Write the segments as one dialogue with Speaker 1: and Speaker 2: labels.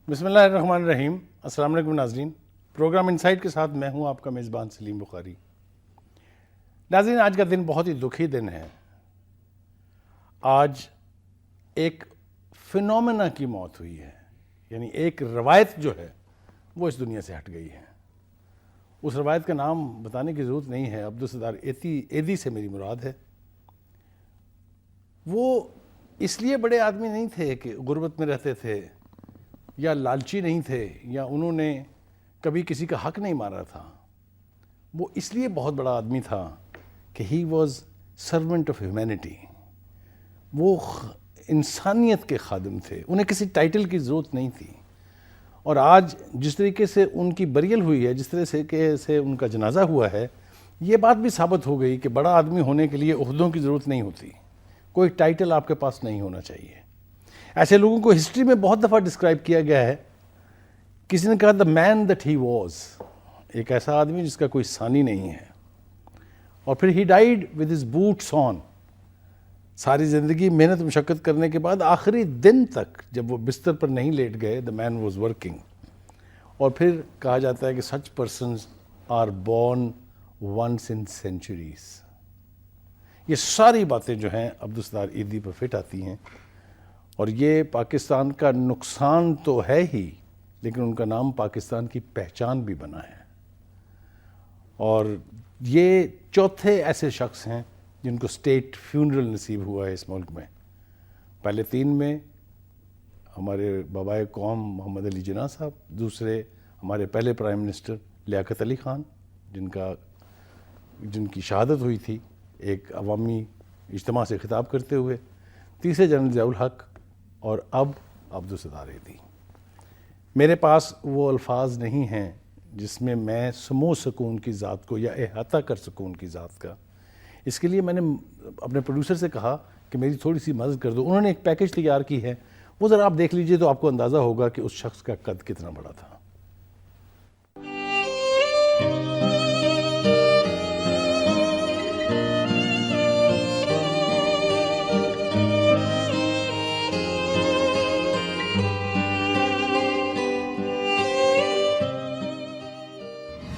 Speaker 1: بسم اللہ الرحمن الرحیم. السلام علیکم ناظرین. پروگرام انسائٹ کے ساتھ میں ہوں آپ کا میزبان سلیم بخاری. ناظرین، آج کا دن بہت ہی دکھی دن ہے. آج ایک فینومینا کی موت ہوئی ہے، یعنی ایک روایت جو ہے وہ اس دنیا سے ہٹ گئی ہے. اس روایت کا نام بتانے کی ضرورت نہیں ہے. عبدالستار ایدھی سے میری مراد ہے. وہ اس لیے بڑے آدمی نہیں تھے کہ غربت میں رہتے تھے، یا لالچی نہیں تھے، یا انہوں نے کبھی کسی کا حق نہیں مارا تھا. وہ اس لیے بہت بڑا آدمی تھا کہ he was servant of humanity. وہ انسانیت کے خادم تھے. انہیں کسی ٹائٹل کی ضرورت نہیں تھی. اور آج جس طریقے سے ان کی بریل ہوئی ہے، جس طرح سے ان کا جنازہ ہوا ہے، یہ بات بھی ثابت ہو گئی کہ بڑا آدمی ہونے کے لیے عہدوں کی ضرورت نہیں ہوتی. کوئی ٹائٹل آپ کے پاس نہیں ہونا چاہیے. ایسے لوگوں کو ہسٹری میں بہت دفعہ ڈسکرائب کیا گیا ہے. کسی نے کہا دا مین دیٹ ہی واز، ایک ایسا آدمی جس کا کوئی ثانی نہیں ہے. اور پھر he died with his boots on. ساری زندگی محنت مشقت کرنے کے بعد آخری دن تک جب وہ بستر پر نہیں لیٹ گئے، دا مین واز ورکنگ. اور پھر کہا جاتا ہے کہ such persons are born once in centuries. یہ ساری باتیں جو ہیں عبدالستار ایدھی پر فٹ آتی ہیں. اور یہ پاکستان کا نقصان تو ہے ہی، لیکن ان کا نام پاکستان کی پہچان بھی بنا ہے. اور یہ چوتھے ایسے شخص ہیں جن کو اسٹیٹ فیونرل نصیب ہوا ہے اس ملک میں. پہلے 3 میں ہمارے بابائے قوم محمد علی جناح صاحب، دوسرے ہمارے پہلے پرائم منسٹر لیاقت علی خان جن کی شہادت ہوئی تھی ایک عوامی اجتماع سے خطاب کرتے ہوئے، تیسرے جنرل ضیاء الحق، اور اب عبدالستار ایدھی. میرے پاس وہ الفاظ نہیں ہیں جس میں میں سمو سکوں ان کی ذات کو یا احاطہ کر سکوں ان کی ذات کا. اس کے لیے میں نے اپنے پروڈیوسر سے کہا کہ میری تھوڑی سی مدد کر دو. انہوں نے ایک پیکج تیار کی ہے، وہ ذرا آپ دیکھ لیجئے تو آپ کو اندازہ ہوگا کہ اس شخص کا قد کتنا بڑا تھا.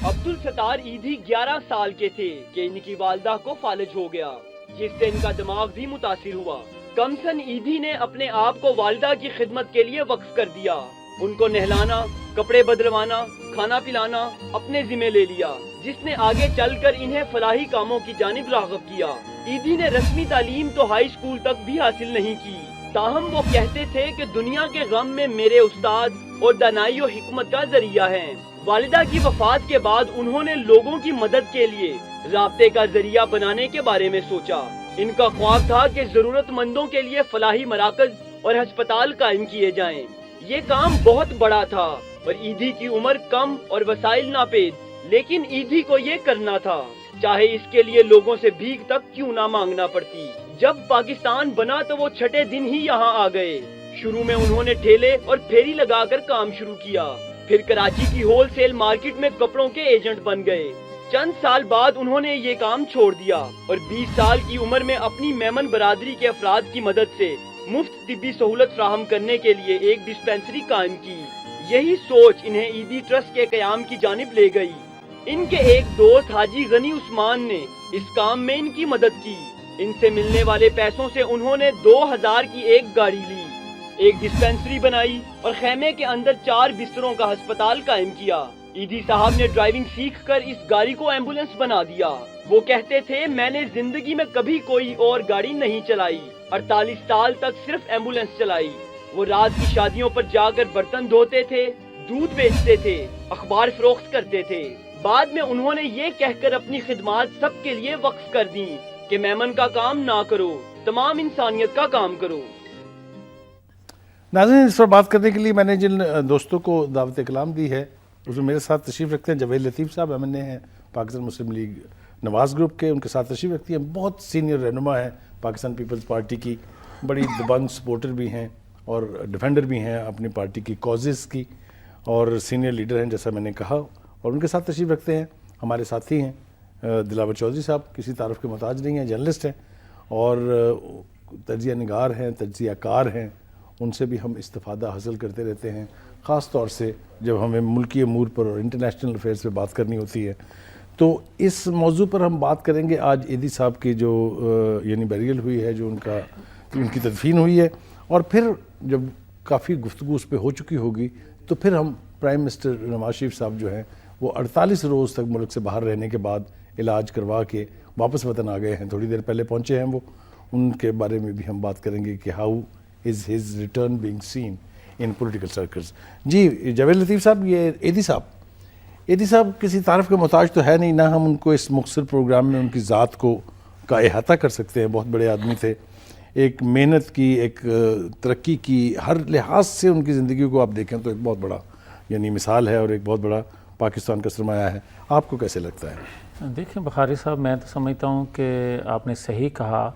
Speaker 2: عبدالستار ایدھی 11 سال کے تھے کہ ان کی والدہ کو فالج ہو گیا، جس سے ان کا دماغ بھی متاثر ہوا. کمسن ایدھی نے اپنے آپ کو والدہ کی خدمت کے لیے وقف کر دیا. ان کو نہلانا، کپڑے بدلوانا، کھانا پلانا اپنے ذمہ لے لیا، جس نے آگے چل کر انہیں فلاحی کاموں کی جانب راغب کیا. ایدھی نے رسمی تعلیم تو ہائی اسکول تک بھی حاصل نہیں کی، تاہم وہ کہتے تھے کہ دنیا کے غم میں میرے استاد اور دانائی و حکمت کا ذریعہ ہیں. والدہ کی وفات کے بعد انہوں نے لوگوں کی مدد کے لیے رابطے کا ذریعہ بنانے کے بارے میں سوچا. ان کا خواب تھا کہ ضرورت مندوں کے لیے فلاحی مراکز اور ہسپتال قائم کیے جائیں. یہ کام بہت بڑا تھا اور ایدھی کی عمر کم اور وسائل ناپید، لیکن ایدھی کو یہ کرنا تھا، چاہے اس کے لیے لوگوں سے بھیک تک کیوں نہ مانگنا پڑتی. جب پاکستان بنا تو وہ چھٹے دن ہی یہاں آ گئے. شروع میں انہوں نے ٹھیلے اور پھیری لگا کر کام شروع کیا، پھر کراچی کی ہول سیل مارکیٹ میں کپڑوں کے ایجنٹ بن گئے. چند سال بعد انہوں نے یہ کام چھوڑ دیا اور 20 سال کی عمر میں اپنی میمن برادری کے افراد کی مدد سے مفت طبی سہولت فراہم کرنے کے لیے ایک ڈسپینسری قائم کی. یہی سوچ انہیں ایدھی ٹرسٹ کے قیام کی جانب لے گئی. ان کے ایک دوست حاجی غنی عثمان نے اس کام میں ان کی مدد کی. ان سے ملنے والے پیسوں سے انہوں نے 2000 کی ایک گاڑی لی، ایک ڈسپینسری بنائی اور خیمے کے اندر 4 بستروں کا ہسپتال قائم کیا. ایدھی صاحب نے ڈرائیونگ سیکھ کر اس گاڑی کو ایمبولینس بنا دیا. وہ کہتے تھے میں نے زندگی میں کبھی کوئی اور گاڑی نہیں چلائی، 48 سال تک صرف ایمبولینس چلائی. وہ رات کی شادیوں پر جا کر برتن دھوتے تھے، دودھ بیچتے تھے، اخبار فروخت کرتے تھے. بعد میں انہوں نے یہ کہہ کر اپنی خدمات سب کے لیے وقف کر دیں کہ میمن کا کام نہ کرو، تمام انسانیت کا کام کرو.
Speaker 1: ناظرین، اس پر بات کرنے کے لیے میں نے جن دوستوں کو دعوت کلام دی ہے اس میں میرے ساتھ تشریف رکھتے ہیں جاوید لطیف صاحب، ایم این اے ہیں پاکستان مسلم لیگ نواز گروپ کے. ان کے ساتھ تشریف رکھتی ہیں بہت سینئر رہنما ہیں پاکستان پیپلز پارٹی کی، بڑی دبنگ سپورٹر بھی ہیں اور ڈیفینڈر بھی ہیں اپنی پارٹی کی کازز کی، اور سینئر لیڈر ہیں جیسا میں نے کہا. اور ان کے ساتھ تشریف رکھتے ہیں ہمارے ساتھی ہیں دلاور چودھری صاحب، کسی تعارف کے محتاج نہیں ہیں، جرنلسٹ ہیں اور تجزیہ نگار ہیں، تجزیہ کار ہیں. ان سے بھی ہم استفادہ حاصل کرتے رہتے ہیں. خاص طور سے جب ہمیں ملکی امور پر اور انٹرنیشنل افیئرس پہ بات کرنی ہوتی ہے. تو اس موضوع پر ہم بات کریں گے آج ایدھی صاحب کی جو یعنی بیریل ہوئی ہے, جو ان کی تدفین ہوئی ہے, اور پھر جب کافی گفتگو اس پہ ہو چکی ہوگی تو پھر ہم پرائم منسٹر نواز شریف صاحب جو ہیں وہ 48 روز تک ملک سے باہر رہنے کے بعد علاج کروا کے واپس وطن آ گئے ہیں, تھوڑی دیر پہلے پہنچے ہیں وہ. ان کے بارے میں بھی ہم بات کریں گے کہ how is his return being seen in political circles. جی جاوید لطیف صاحب, یہ ایدھی صاحب کسی تعارف کے محتاج تو ہے نہیں, نہ ہم ان کو اس مختصر پروگرام میں ان کی ذات کا احاطہ کر سکتے ہیں. بہت بڑے آدمی تھے, ایک محنت کی, ایک ترقی کی, ہر لحاظ سے ان کی زندگی کو آپ دیکھیں تو ایک بہت بڑا یعنی مثال ہے اور ایک بہت بڑا پاکستان کا سرمایہ ہے. آپ کو کیسے لگتا ہے؟
Speaker 3: دیکھیں بخاری صاحب, میں تو سمجھتا ہوں کہ آپ نے صحیح کہا.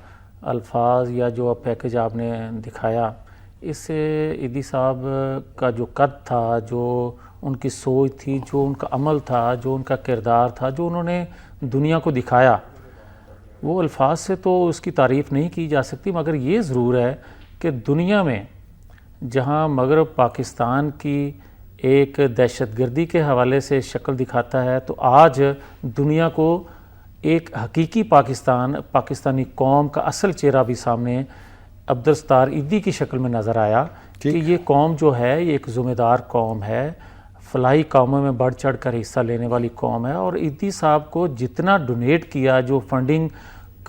Speaker 3: الفاظ یا جو پیکج آپ نے دکھایا, اس سے ایدھی صاحب کا جو قد تھا, جو ان کی سوچ تھی, جو ان کا عمل تھا, جو ان کا کردار تھا, جو انہوں نے دنیا کو دکھایا, وہ الفاظ سے تو اس کی تعریف نہیں کی جا سکتی. مگر یہ ضرور ہے کہ دنیا میں جہاں مغرب پاکستان کی ایک دہشت گردی کے حوالے سے شکل دکھاتا ہے, تو آج دنیا کو ایک حقیقی پاکستانی قوم کا اصل چہرہ بھی سامنے عبدالستار ایدھی کی شکل میں نظر آیا کہ یہ قوم جو ہے یہ ایک ذمہ دار قوم ہے, فلاحی کاموں میں بڑھ چڑھ کر حصہ لینے والی قوم ہے. اور ایدھی صاحب کو جتنا ڈونیٹ کیا, جو فنڈنگ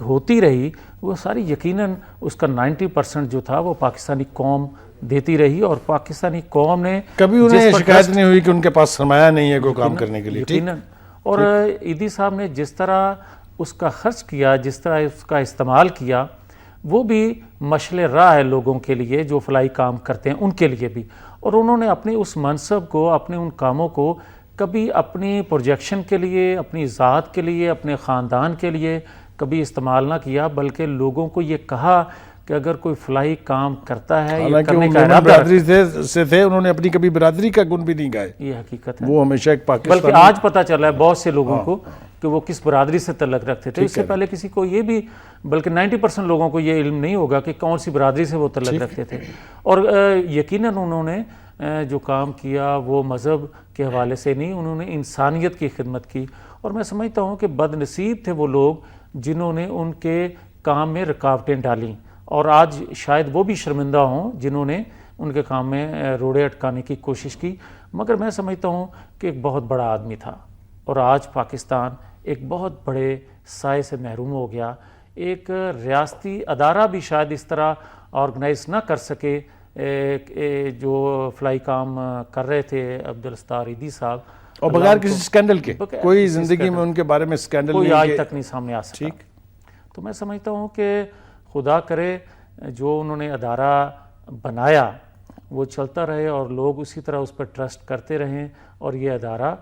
Speaker 3: ہوتی رہی, وہ ساری یقیناً اس کا 90% جو تھا وہ پاکستانی قوم دیتی رہی. اور پاکستانی قوم نے
Speaker 1: کبھی انہیں شکایت نہیں ہوئی کہ ان کے پاس سرمایہ نہیں ہے کوئی کام کرنے کے لیے.
Speaker 3: یقیناً. اور ایدھی صاحب نے جس طرح اس کا خرچ کیا, جس طرح اس کا استعمال کیا, وہ بھی مشعل راہ ہے لوگوں کے لیے جو فلاحی کام کرتے ہیں, ان کے لیے بھی. اور انہوں نے اپنے اس منصب کو, اپنے ان کاموں کو کبھی اپنی پروجیکشن کے لیے, اپنی ذات کے لیے, اپنے خاندان کے لیے کبھی استعمال نہ کیا, بلکہ لوگوں کو یہ کہا کہ اگر کوئی فلاحی کام کرتا ہے, یہ کرنے کا ارادہ
Speaker 1: برادری سے تھے, انہوں نے اپنی کبھی برادری کا گن بھی نہیں گائے.
Speaker 3: یہ حقیقت ہے.
Speaker 1: وہ ہمیشہ ایک پاکستانی,
Speaker 3: بلکہ آج پتہ چلا ہے بہت سے لوگوں کو کہ وہ کس برادری سے تعلق رکھتے تھے. اس سے پہلے کسی کو یہ بھی, بلکہ 90% لوگوں کو یہ علم نہیں ہوگا کہ کون سی برادری سے وہ تعلق رکھتے تھے. اور یقیناً انہوں نے جو کام کیا وہ مذہب کے حوالے سے نہیں, انہوں نے انسانیت کی خدمت کی. اور میں سمجھتا ہوں کہ بد نصیب تھے وہ لوگ جنہوں نے ان کے کام میں رکاوٹیں ڈالیں, اور آج شاید وہ بھی شرمندہ ہوں جنہوں نے ان کے کام میں روڑے اٹکانے کی کوشش کی. مگر میں سمجھتا ہوں کہ ایک بہت بڑا آدمی تھا, اور آج پاکستان ایک بہت بڑے سائے سے محروم ہو گیا. ایک ریاستی ادارہ بھی شاید اس طرح آرگنائز نہ کر سکے جو فلاحی کام کر رہے تھے عبدالستار ایدھی صاحب,
Speaker 1: اور بغیر کسی سکینڈل کے. کوئی زندگی میں ان کے بارے میں سکینڈل
Speaker 3: کوئی
Speaker 1: نہیں,
Speaker 3: آج تک نہیں سامنے آ سکا. تو میں سمجھتا ہوں کہ خدا کرے جو انہوں نے ادارہ بنایا وہ چلتا رہے, اور لوگ اسی طرح اس پر ٹرسٹ کرتے رہیں, اور یہ ادارہ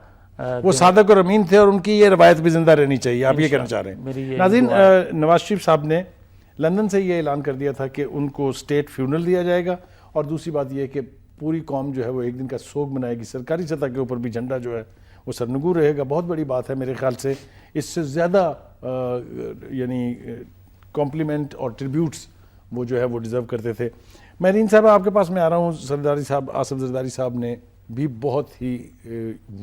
Speaker 1: وہ صادق اور امین تھے, اور ان کی یہ روایت بھی زندہ رہنی چاہیے. آپ یہ کہنا چاہ رہے ہیں. ناظرین, نواز شریف صاحب نے لندن سے یہ اعلان کر دیا تھا کہ ان کو اسٹیٹ فیونرل دیا جائے گا, اور دوسری بات یہ ہے کہ پوری قوم جو ہے وہ ایک دن کا سوگ منائے گی. سرکاری سطح کے اوپر بھی جھنڈا جو ہے وہ سرنگو رہے گا. بہت بڑی بات ہے میرے خیال سے. اس سے زیادہ یعنی کمپلیمنٹ اور ٹریبیوٹس وہ جو ہے وہ ڈیزرو کرتے تھے. مہرین صاحب, آپ کے پاس میں آ رہا ہوں. زرداری صاحب, آصف زرداری صاحب نے بھی بہت ہی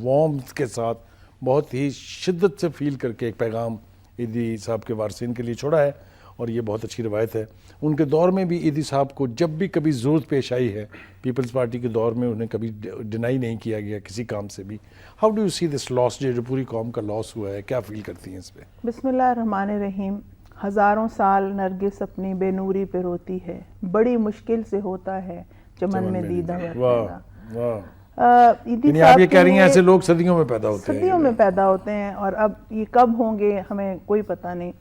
Speaker 1: وارمتھ کے ساتھ, بہت ہی شدت سے فیل کر کے ایک پیغام ایدھی صاحب کے وارثین کے لیے چھوڑا ہے, اور یہ بہت اچھی روایت ہے. ان کے دور میں بھی ایدھی صاحب کو جب بھی کبھی ضرورت پیش آئی ہے, پیپلز پارٹی کے دور میں انہیں کبھی ڈینائی نہیں کیا گیا کسی کام سے بھی. ہاؤ ڈو یو سی دس لاس, جو پوری قوم کا لاس ہوا ہے, کیا فیل کرتی ہیں اس پہ؟
Speaker 4: بسم اللہ الرحمن الرحیم. ہزاروں سال نرگس اپنی بے نوری پہ روتی ہے, بڑی مشکل سے ہوتا ہے چمن میں دیدہ پیدا.
Speaker 1: یعنی آپ یہ کہہ رہی ہیں ایسے لوگ صدیوں میں پیدا ہوتے ہیں,
Speaker 4: صدیوں میں پیدا ہوتے ہیں, اور اب یہ کب ہوں گے ہمیں کوئی پتہ نہیں.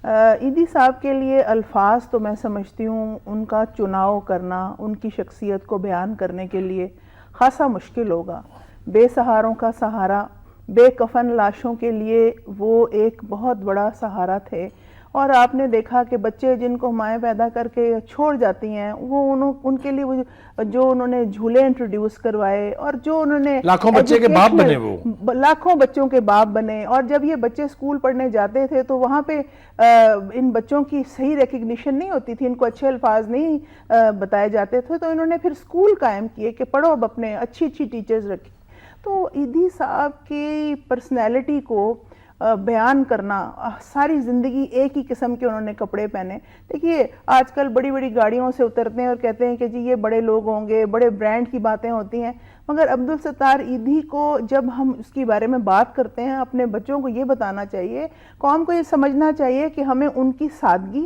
Speaker 4: ایدھی صاحب کے لیے الفاظ تو میں سمجھتی ہوں ان کا چناؤ کرنا, ان کی شخصیت کو بیان کرنے کے لیے خاصا مشکل ہوگا. بے سہاروں کا سہارا, بے کفن لاشوں کے لیے وہ ایک بہت بڑا سہارا تھے, اور آپ نے دیکھا کہ بچے جن کو مائیں پیدا کر کے چھوڑ جاتی ہیں وہ ان کے لیے وہ جو انہوں نے جھولے انٹروڈیوس کروائے اور جو انہوں نے
Speaker 1: لاکھوں بچے کے باپ بنے، وہ
Speaker 4: لاکھوں بچوں کے باپ بنے، اور جب یہ بچے اسکول پڑھنے جاتے تھے تو وہاں پہ ان بچوں کی صحیح ریکگنیشن نہیں ہوتی تھی، ان کو اچھے الفاظ نہیں بتائے جاتے تھے، تو انہوں نے پھر اسکول قائم کیے کہ پڑھو اب اپنے اچھی ٹیچرز رکھی۔ تو ایدھی صاحب کی پرسنالٹی کو بیان کرنا، ساری زندگی ایک ہی قسم کے انہوں نے کپڑے پہنے۔ دیکھیے آج کل بڑی بڑی گاڑیوں سے اترتے ہیں اور کہتے ہیں کہ جی یہ بڑے لوگ ہوں گے، بڑے برانڈ کی باتیں ہوتی ہیں، مگر عبدالستار ایدھی کو جب ہم اس کے بارے میں بات کرتے ہیں، اپنے بچوں کو یہ بتانا چاہیے، قوم کو یہ سمجھنا چاہیے کہ ہمیں ان کی سادگی،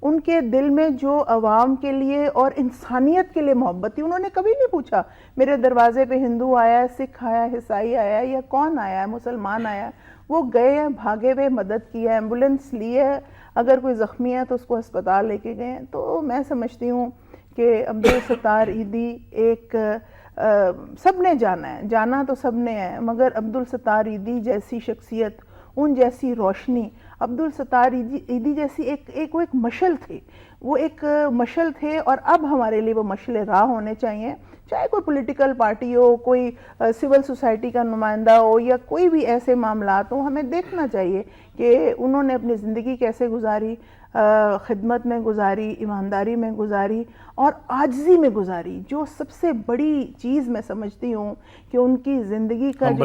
Speaker 4: ان کے دل میں جو عوام کے لیے اور انسانیت کے لیے محبت تھی، انہوں نے کبھی نہیں پوچھا میرے دروازے پہ ہندو آیا ہے، سکھ آیا ہے، عیسائی آیا ہے یا کون آیا ہے، مسلمان آیا ہے، وہ گئے ہیں، بھاگے ہوئے مدد کی ہے، ایمبولینس لی ہے، اگر کوئی زخمی ہے تو اس کو ہسپتال لے کے گئے ہیں۔ تو میں سمجھتی ہوں کہ عبدالستار ایدھی ایک سب نے جانا تو سب نے ہے، مگر عبدالستار ایدھی جیسی شخصیت، ان جیسی روشنی، عبدالستار ایدھی جیسی ایک مشعل تھے، وہ ایک مشعل تھے، اور اب ہمارے لیے وہ مشعل راہ ہونے چاہیے، چاہے کوئی پولیٹیکل پارٹی ہو، کوئی سول سوسائٹی کا نمائندہ ہو یا کوئی بھی ایسے معاملات ہوں، ہمیں دیکھنا چاہیے کہ انہوں نے اپنی زندگی کیسے گزاری، خدمت میں گزاری، ایمانداری میں گزاری اور عاجزی میں گزاری۔ جو سب سے بڑی چیز میں سمجھتی ہوں کہ ان کی زندگی کا جو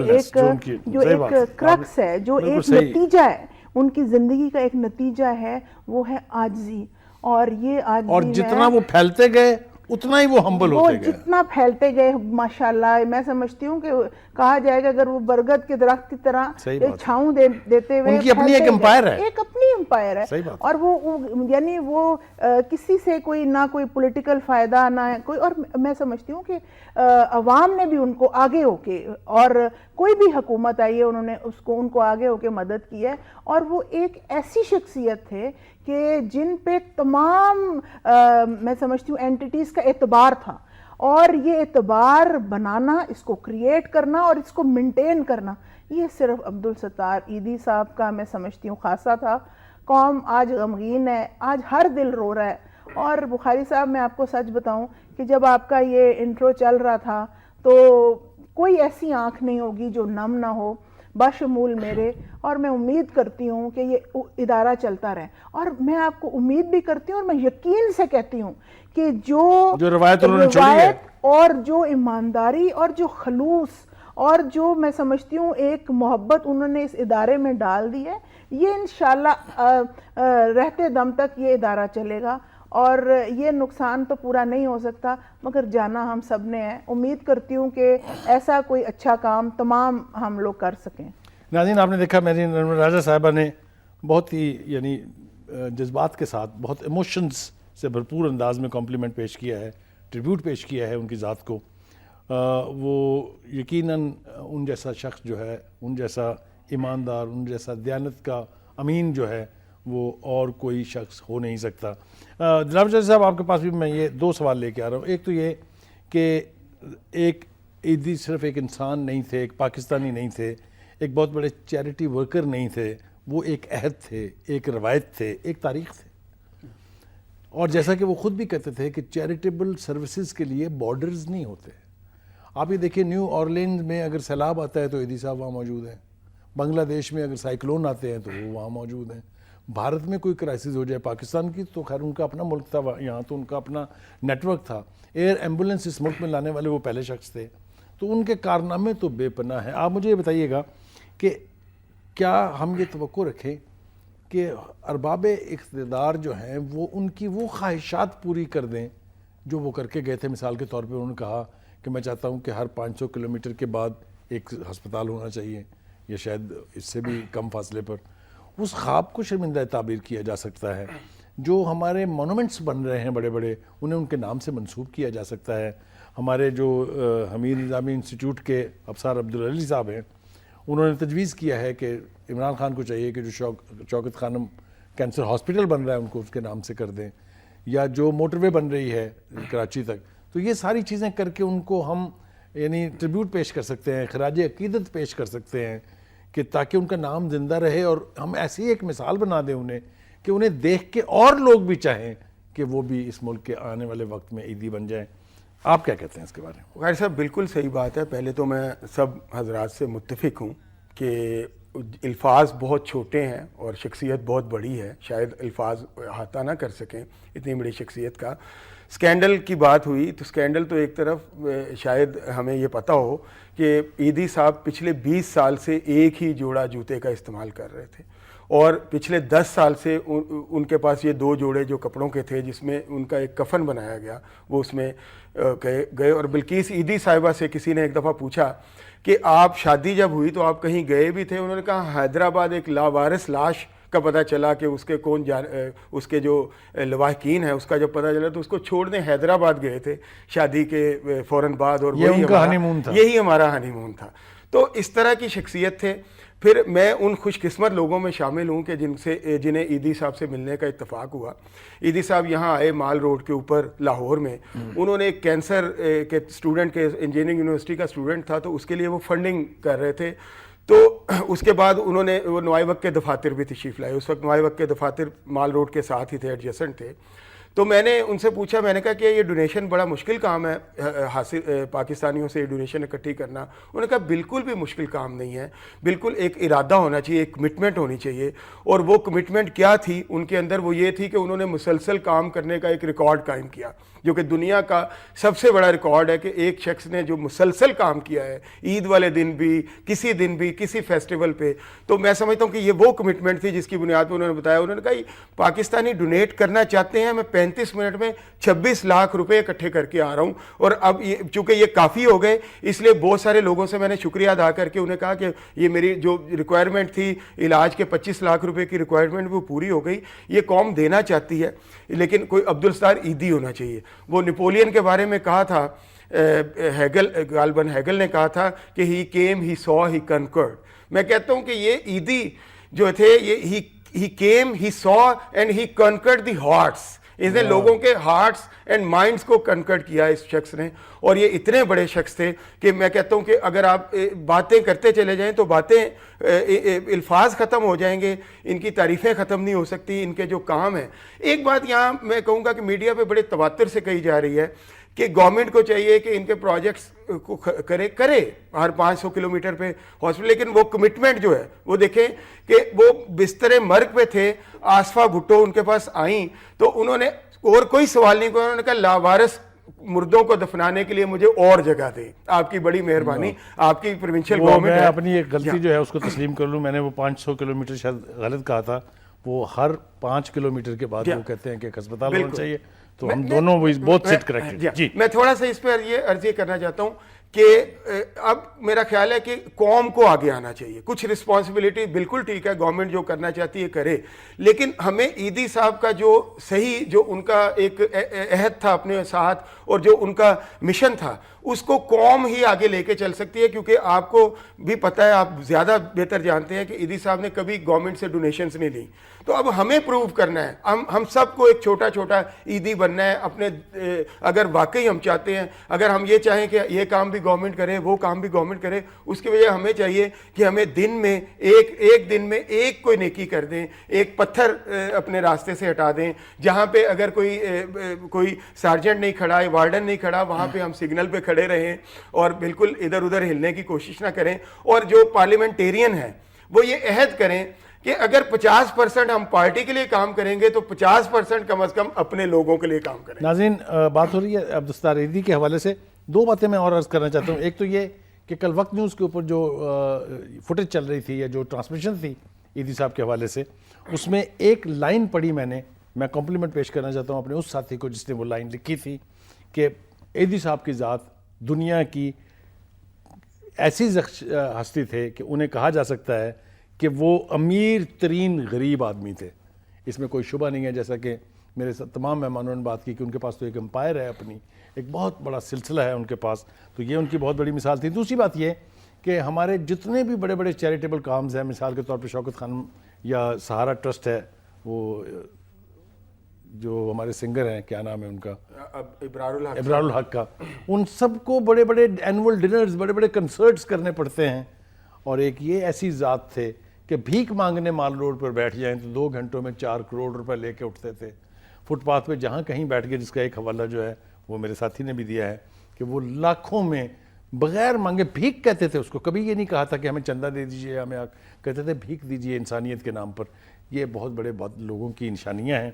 Speaker 4: ایک کرکس ہے، جو ایک نتیجہ ہے، ان کی زندگی کا ایک نتیجہ ہے، وہ ہے عاجزی۔ اور یہ عاجزی،
Speaker 1: اور جتنا وہ پھیلتے گئے اتنا ہی وہ ہمبل ہوتے گئے،
Speaker 4: جتنا پھیلتے گئے ماشاءاللہ، میں سمجھتی ہوں کہ کہا جائے گا اگر وہ برگد کے درخت کی طرح چھاؤں دیتے ہوئے،
Speaker 1: ان کی اپنی ایک امپائر ہے،
Speaker 4: ایک اپنی امپائر ہے، اور وہ یعنی وہ کسی سے کوئی نہ کوئی پولیٹیکل فائدہ نہ کوئی، اور میں سمجھتی ہوں کہ عوام نے بھی ان کو آگے ہو کے، اور کوئی بھی حکومت آئی ہے انہوں نے ان کو آگے ہو کے مدد کی ہے، اور وہ ایک ایسی شخصیت تھے کہ جن پہ تمام میں سمجھتی ہوں اینٹیٹیز کا اعتبار تھا، اور یہ اعتبار بنانا، اس کو کریٹ کرنا اور اس کو مینٹین کرنا، یہ صرف عبدالستار ایدھی صاحب کا میں سمجھتی ہوں خاصہ تھا۔ قوم آج غمگین ہے، آج ہر دل رو رہا ہے، اور بخاری صاحب میں آپ کو سچ بتاؤں کہ جب آپ کا یہ انٹرو چل رہا تھا تو کوئی ایسی آنکھ نہیں ہوگی جو نم نہ ہو بشمول میرے، اور میں امید کرتی ہوں کہ یہ ادارہ چلتا رہے، اور میں آپ کو امید بھی کرتی ہوں اور میں یقین سے کہتی ہوں کہ جو
Speaker 1: روایت
Speaker 4: اور جو ایمانداری اور جو خلوص اور جو میں سمجھتی ہوں ایک محبت انہوں نے اس ادارے میں ڈال دی ہے، یہ انشاءاللہ رہتے دم تک یہ ادارہ چلے گا، اور یہ نقصان تو پورا نہیں ہو سکتا، مگر جانا ہم سب نے ہے۔ امید کرتی ہوں کہ ایسا کوئی اچھا کام تمام ہم لوگ کر سکیں۔
Speaker 1: ناظرین، آپ نے دیکھا میری نرملا راجہ صاحبہ نے بہت ہی یعنی جذبات کے ساتھ، بہت ایموشنز سے بھرپور انداز میں کمپلیمنٹ پیش کیا ہے، ٹریبیوٹ پیش کیا ہے ان کی ذات کو۔ وہ یقیناً ان جیسا شخص جو ہے، ان جیسا ایماندار، ان جیسا دیانت کا امین جو ہے، وہ اور کوئی شخص ہو نہیں سکتا۔ جناب جج صاحب، آپ کے پاس بھی میں یہ دو سوال لے کے آ رہا ہوں۔ ایک تو یہ کہ ایک ایدھی صرف ایک انسان نہیں تھے، ایک پاکستانی نہیں تھے، ایک بہت بڑے چیریٹی ورکر نہیں تھے، وہ ایک عہد تھے، ایک روایت تھے، ایک تاریخ تھے، اور جیسا کہ وہ خود بھی کہتے تھے کہ چیریٹیبل سروسز کے لیے بارڈرز نہیں ہوتے۔ آپ یہ دیکھیں، نیو اورلینز میں اگر سیلاب آتا ہے تو ایدھی صاحب وہاں موجود ہیں، بنگلہ دیش میں اگر سائیکلون آتے ہیں تو وہ وہاں موجود ہیں، بھارت میں کوئی کرائسس ہو جائے، پاکستان کی تو خیر ان کا اپنا ملک تھا، یہاں تو ان کا اپنا نیٹ ورک تھا، ایئر ایمبولینس اس ملک میں لانے والے وہ پہلے شخص تھے، تو ان کے کارنامے تو بے پناہ ہیں۔ آپ مجھے یہ بتائیے گا کہ کیا ہم یہ توقع رکھیں کہ ارباب اقتدار جو ہیں وہ ان کی وہ خواہشات پوری کر دیں جو وہ کر کے گئے تھے؟ مثال کے طور پہ انہوں نے کہا کہ میں چاہتا ہوں کہ ہر 500 کلومیٹر کے بعد ایک ہسپتال ہونا چاہیے، یا شاید اس سے بھی کم فاصلے پر۔ اس خواب کو شرمندہ تعبیر کیا جا سکتا ہے۔ جو ہمارے مونومنٹس بن رہے ہیں بڑے بڑے، انہیں ان کے نام سے منسوب کیا جا سکتا ہے۔ ہمارے جو حمید نظامی انسٹیٹیوٹ کے افسر عبدالعلی صاحب ہیں، انہوں نے تجویز کیا ہے کہ عمران خان کو چاہیے کہ جو شوکت خانم کینسر ہاسپٹل بن رہا ہے ان کو اس کے نام سے کر دیں، یا جو موٹر وے بن رہی ہے کراچی تک، تو یہ ساری چیزیں کر کے ان کو ہم یعنی ٹریبیوٹ پیش کر سکتے ہیں، خراج عقیدت پیش کر سکتے ہیں، کہ تاکہ ان کا نام زندہ رہے، اور ہم ایسی ایک مثال بنا دیں انہیں کہ انہیں دیکھ کے اور لوگ بھی چاہیں کہ وہ بھی اس ملک کے آنے والے وقت میں عیدی بن جائیں. آپ کیا کہتے ہیں اس کے بارے میں؟
Speaker 5: غیر صاحب بالکل صحیح بات ہے. پہلے تو میں سب حضرات سے متفق ہوں کہ الفاظ بہت چھوٹے ہیں اور شخصیت بہت بڑی ہے. شاید الفاظ احاطہ نہ کر سکیں اتنی بڑی شخصیت کا. سکینڈل کی بات ہوئی تو سکینڈل تو ایک طرف شاید ہمیں یہ پتہ ہو کہ ایدھی صاحب پچھلے 20 سال سے ایک ہی جوڑا جوتے کا استعمال کر رہے تھے اور پچھلے 10 سال سے ان کے پاس یہ 2 جوڑے جو کپڑوں کے تھے جس میں ان کا ایک کفن بنایا گیا وہ اس میں گئے. اور بلقیس ایدھی صاحبہ سے کسی نے ایک دفعہ پوچھا کہ آپ شادی جب ہوئی تو آپ کہیں گئے بھی تھے؟ انہوں نے کہا حیدرآباد ایک لاوارث لاش کا پتہ چلا کہ اس کے اس کے جو لواحقین ہیں اس کا جب پتہ چلا تو اس کو چھوڑنے حیدرآباد گئے تھے شادی کے فوراً بعد. اور یہی ہمارا ہنی مون تھا. تو اس طرح کی شخصیت تھے. پھر میں ان خوش قسمت لوگوں میں شامل ہوں کہ جنہیں ایدھی صاحب سے ملنے کا اتفاق ہوا. ایدھی صاحب یہاں آئے مال روڈ کے اوپر لاہور میں. انہوں نے ایک کینسر کے اسٹوڈنٹ کے انجینئرنگ یونیورسٹی کا اسٹوڈنٹ تھا تو اس کے لیے وہ فنڈنگ کر رہے تھے. تو اس کے بعد انہوں نے وہ نوائے وقت کے دفاتر بھی تشریف لائے. اس وقت نوائے وقت کے دفاتر مال روڈ کے ساتھ ہی تھے, ایڈجسنٹ تھے. تو میں نے ان سے پوچھا, میں نے کہا کہ یہ ڈونیشن بڑا مشکل کام ہے حاصل پاکستانیوں سے ڈونیشن اکٹھی کرنا. انہوں نے کہا بالکل بھی مشکل کام نہیں ہے, بالکل ایک ارادہ ہونا چاہیے, ایک کمٹمنٹ ہونی چاہیے. اور وہ کمٹمنٹ کیا تھی ان کے اندر؟ وہ یہ تھی کہ انہوں نے مسلسل کام کرنے کا ایک ریکارڈ قائم کیا جو کہ دنیا کا سب سے بڑا ریکارڈ ہے کہ ایک شخص نے جو مسلسل کام کیا ہے عید والے دن بھی, کسی دن بھی, کسی فیسٹیول پہ. تو میں سمجھتا ہوں کہ یہ وہ کمٹمنٹ تھی جس کی بنیاد پہ انہوں نے بتایا. انہوں نے کہا پاکستانی ڈونیٹ کرنا چاہتے ہیں, میں 35 منٹ میں 26 لاکھ روپے اکٹھے کر کے آ رہا ہوں. اور اب چونکہ یہ کافی ہو گئے اس لیے بہت سارے لوگوں سے میں نے شکریہ ادا کر کے انہیں کہا کہ یہ میری جو ریکوائرمنٹ تھی علاج کے 25 لاکھ روپے کی ریکوائرمنٹ وہ پوری ہو گئی. یہ قوم دینا چاہتی ہے لیکن کوئی عبدالستار ایدھی ہونا چاہیے. وہ نپولین کے بارے میں کہا تھا غالباً ہیگل نے کہا تھا کہ ہی کیم ہی سو ہی کنکرڈ. میں کہتا ہوں کہ یہ ایدھی جو تھے یہ he came he saw and he conquered the hearts. اس نے لوگوں کے ہارٹس اینڈ مائنڈس کو کنکرڈ کیا اس شخص نے. اور یہ اتنے بڑے شخص تھے کہ میں کہتا ہوں کہ اگر آپ باتیں کرتے چلے جائیں تو باتیں الفاظ ختم ہو جائیں گے, ان کی تعریفیں ختم نہیں ہو سکتی, ان کے جو کام ہیں. ایک بات یہاں میں کہوں گا کہ میڈیا پہ بڑے تواتر سے کہی جا رہی ہے کہ گورنمنٹ کو چاہیے کہ ان کے پروجیکٹس کو کرے ہر 500 کلومیٹر پہ ہاسپٹل, لیکن وہ کمٹمنٹ جو ہے وہ دیکھیں کہ وہ بستر مرگ پہ تھے. آصفہ بھٹو ان کے پاس آئیں تو انہوں نے اور کوئی سوال نہیں کیا, انہوں نے کہا لاوارث مردوں کو دفنانے کے لیے مجھے اور جگہ دیں, آپ کی بڑی مہربانی, آپ کی پروونشل گورنمنٹ ہے.
Speaker 1: میں اپنی ایک غلطی جو ہے اس کو تسلیم کر لوں, میں نے وہ 500 کلومیٹر شاید غلط کہا تھا. وہ ہر 5 کلومیٹر کے بعد وہ کہتے ہیں کہ ایک ہسپتال ہونا چاہیے. تو ہم دونوں بہت سیٹ کریکٹڈ.
Speaker 5: جی میں تھوڑا سا اس پہ یہ عرض کرنا چاہتا ہوں کہ اب میرا خیال ہے کہ قوم کو آگے آنا چاہیے. کچھ رسپانسبلٹی بالکل ٹھیک ہے, گورنمنٹ جو کرنا چاہتی ہے کرے, لیکن ہمیں ایدھی صاحب کا جو صحیح جو ان کا ایک عہد تھا اپنے ساتھ اور جو ان کا مشن تھا اس کو قوم ہی آگے لے کے چل سکتی ہے. کیونکہ آپ کو بھی پتہ ہے, آپ زیادہ بہتر جانتے ہیں کہ ایدھی صاحب نے کبھی گورنمنٹ سے ڈونیشنز نہیں لی. تو اب ہمیں پروو کرنا ہے, ہم سب کو ایک چھوٹا چھوٹا ایدھی بننا ہے اپنے. اگر واقعی ہم چاہتے ہیں, اگر ہم یہ چاہیں کہ یہ کام بھی گورنمنٹ کرے وہ کام بھی گورنمنٹ کرے, اس کی وجہ ہمیں چاہیے کہ ہمیں دن میں ایک دن میں ایک کوئی نیکی کر دیں, ایک پتھر اپنے راستے سے ہٹا دیں. جہاں پہ اگر کوئی سارجنٹ نہیں کھڑا ہے, وارڈن نہیں کھڑا, وہاں پہ ہم سگنل پہ کھڑے رہیں اور بالکل ادھر ادھر ہلنے کی کوشش نہ کریں. اور جو پارلیمنٹیرین ہیں وہ یہ عہد کریں کہ اگر 50% ہم پارٹی کے لیے کام کریں گے تو 50% کم از کم اپنے لوگوں کے لیے کام کریں.
Speaker 1: ناظرین, بات ہو رہی ہے عبدالستار ایدھی کے حوالے سے. 2 باتیں میں اور عرض کرنا چاہتا ہوں. ایک تو یہ کہ کل وقت نیوز کے اوپر جو فوٹیج چل رہی تھی یا جو ٹرانسمیشن تھی ایدھی صاحب کے حوالے سے, اس میں ایک لائن پڑھی میں کمپلیمنٹ پیش کرنا چاہتا ہوں اپنے اس ساتھی کو جس نے وہ لائن لکھی تھی کہ ایدھی صاحب کی ذات دنیا کی ایسی ہستی تھے کہ انہیں کہا جا سکتا ہے کہ وہ امیر ترین غریب آدمی تھے. اس میں کوئی شبہ نہیں ہے, جیسا کہ میرے تمام مہمانوں نے بات کی کہ ان کے پاس تو ایک امپائر ہے, اپنی ایک بہت بڑا سلسلہ ہے ان کے پاس. تو یہ ان کی بہت بڑی مثال تھی. دوسری بات یہ کہ ہمارے جتنے بھی بڑے بڑے چیریٹیبل کامز ہیں, مثال کے طور پہ شوکت خانم یا سہارا ٹرسٹ ہے, وہ جو ہمارے سنگر ہیں, کیا نام ہے ان کا, ابرار الحق کا, ان سب کو بڑے بڑے اینول ڈنرز, بڑے بڑے کنسرٹس کرنے پڑتے ہیں. اور ایک یہ ایسی ذات تھے کہ بھیک مانگنے مال روڈ پر بیٹھ جائیں تو 2 گھنٹوں میں 4 کروڑ روپے لے کے اٹھتے تھے. فٹ پاتھ پہ جہاں کہیں بیٹھ گئے, جس کا ایک حوالہ جو ہے وہ میرے ساتھی نے بھی دیا ہے کہ وہ لاکھوں میں بغیر مانگے بھیک کہتے تھے اس کو, کبھی یہ نہیں کہا تھا کہ ہمیں چندہ دے دیجئے, ہمیں کہتے تھے بھیک دیجئے انسانیت کے نام پر. یہ بہت بڑے لوگوں کی نشانیاں ہیں.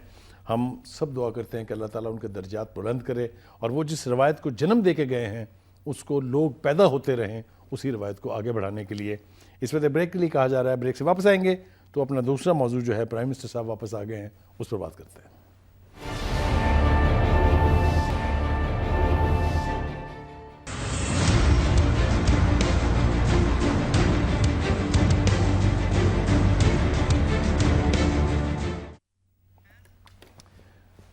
Speaker 1: ہم سب دعا کرتے ہیں کہ اللہ تعالیٰ ان کے درجات بلند کرے, اور وہ جس روایت کو جنم دے کے گئے ہیں اس کو لوگ پیدا ہوتے رہیں اسی روایت کو آگے بڑھانے کے لیے. اس وقت بریک کے لیے کہا جا رہا ہے, بریک سے واپس آئیں گے تو اپنا دوسرا موضوع جو ہے پرائم منسٹر صاحب واپس آ گئے ہیں اس پر بات کرتے ہیں.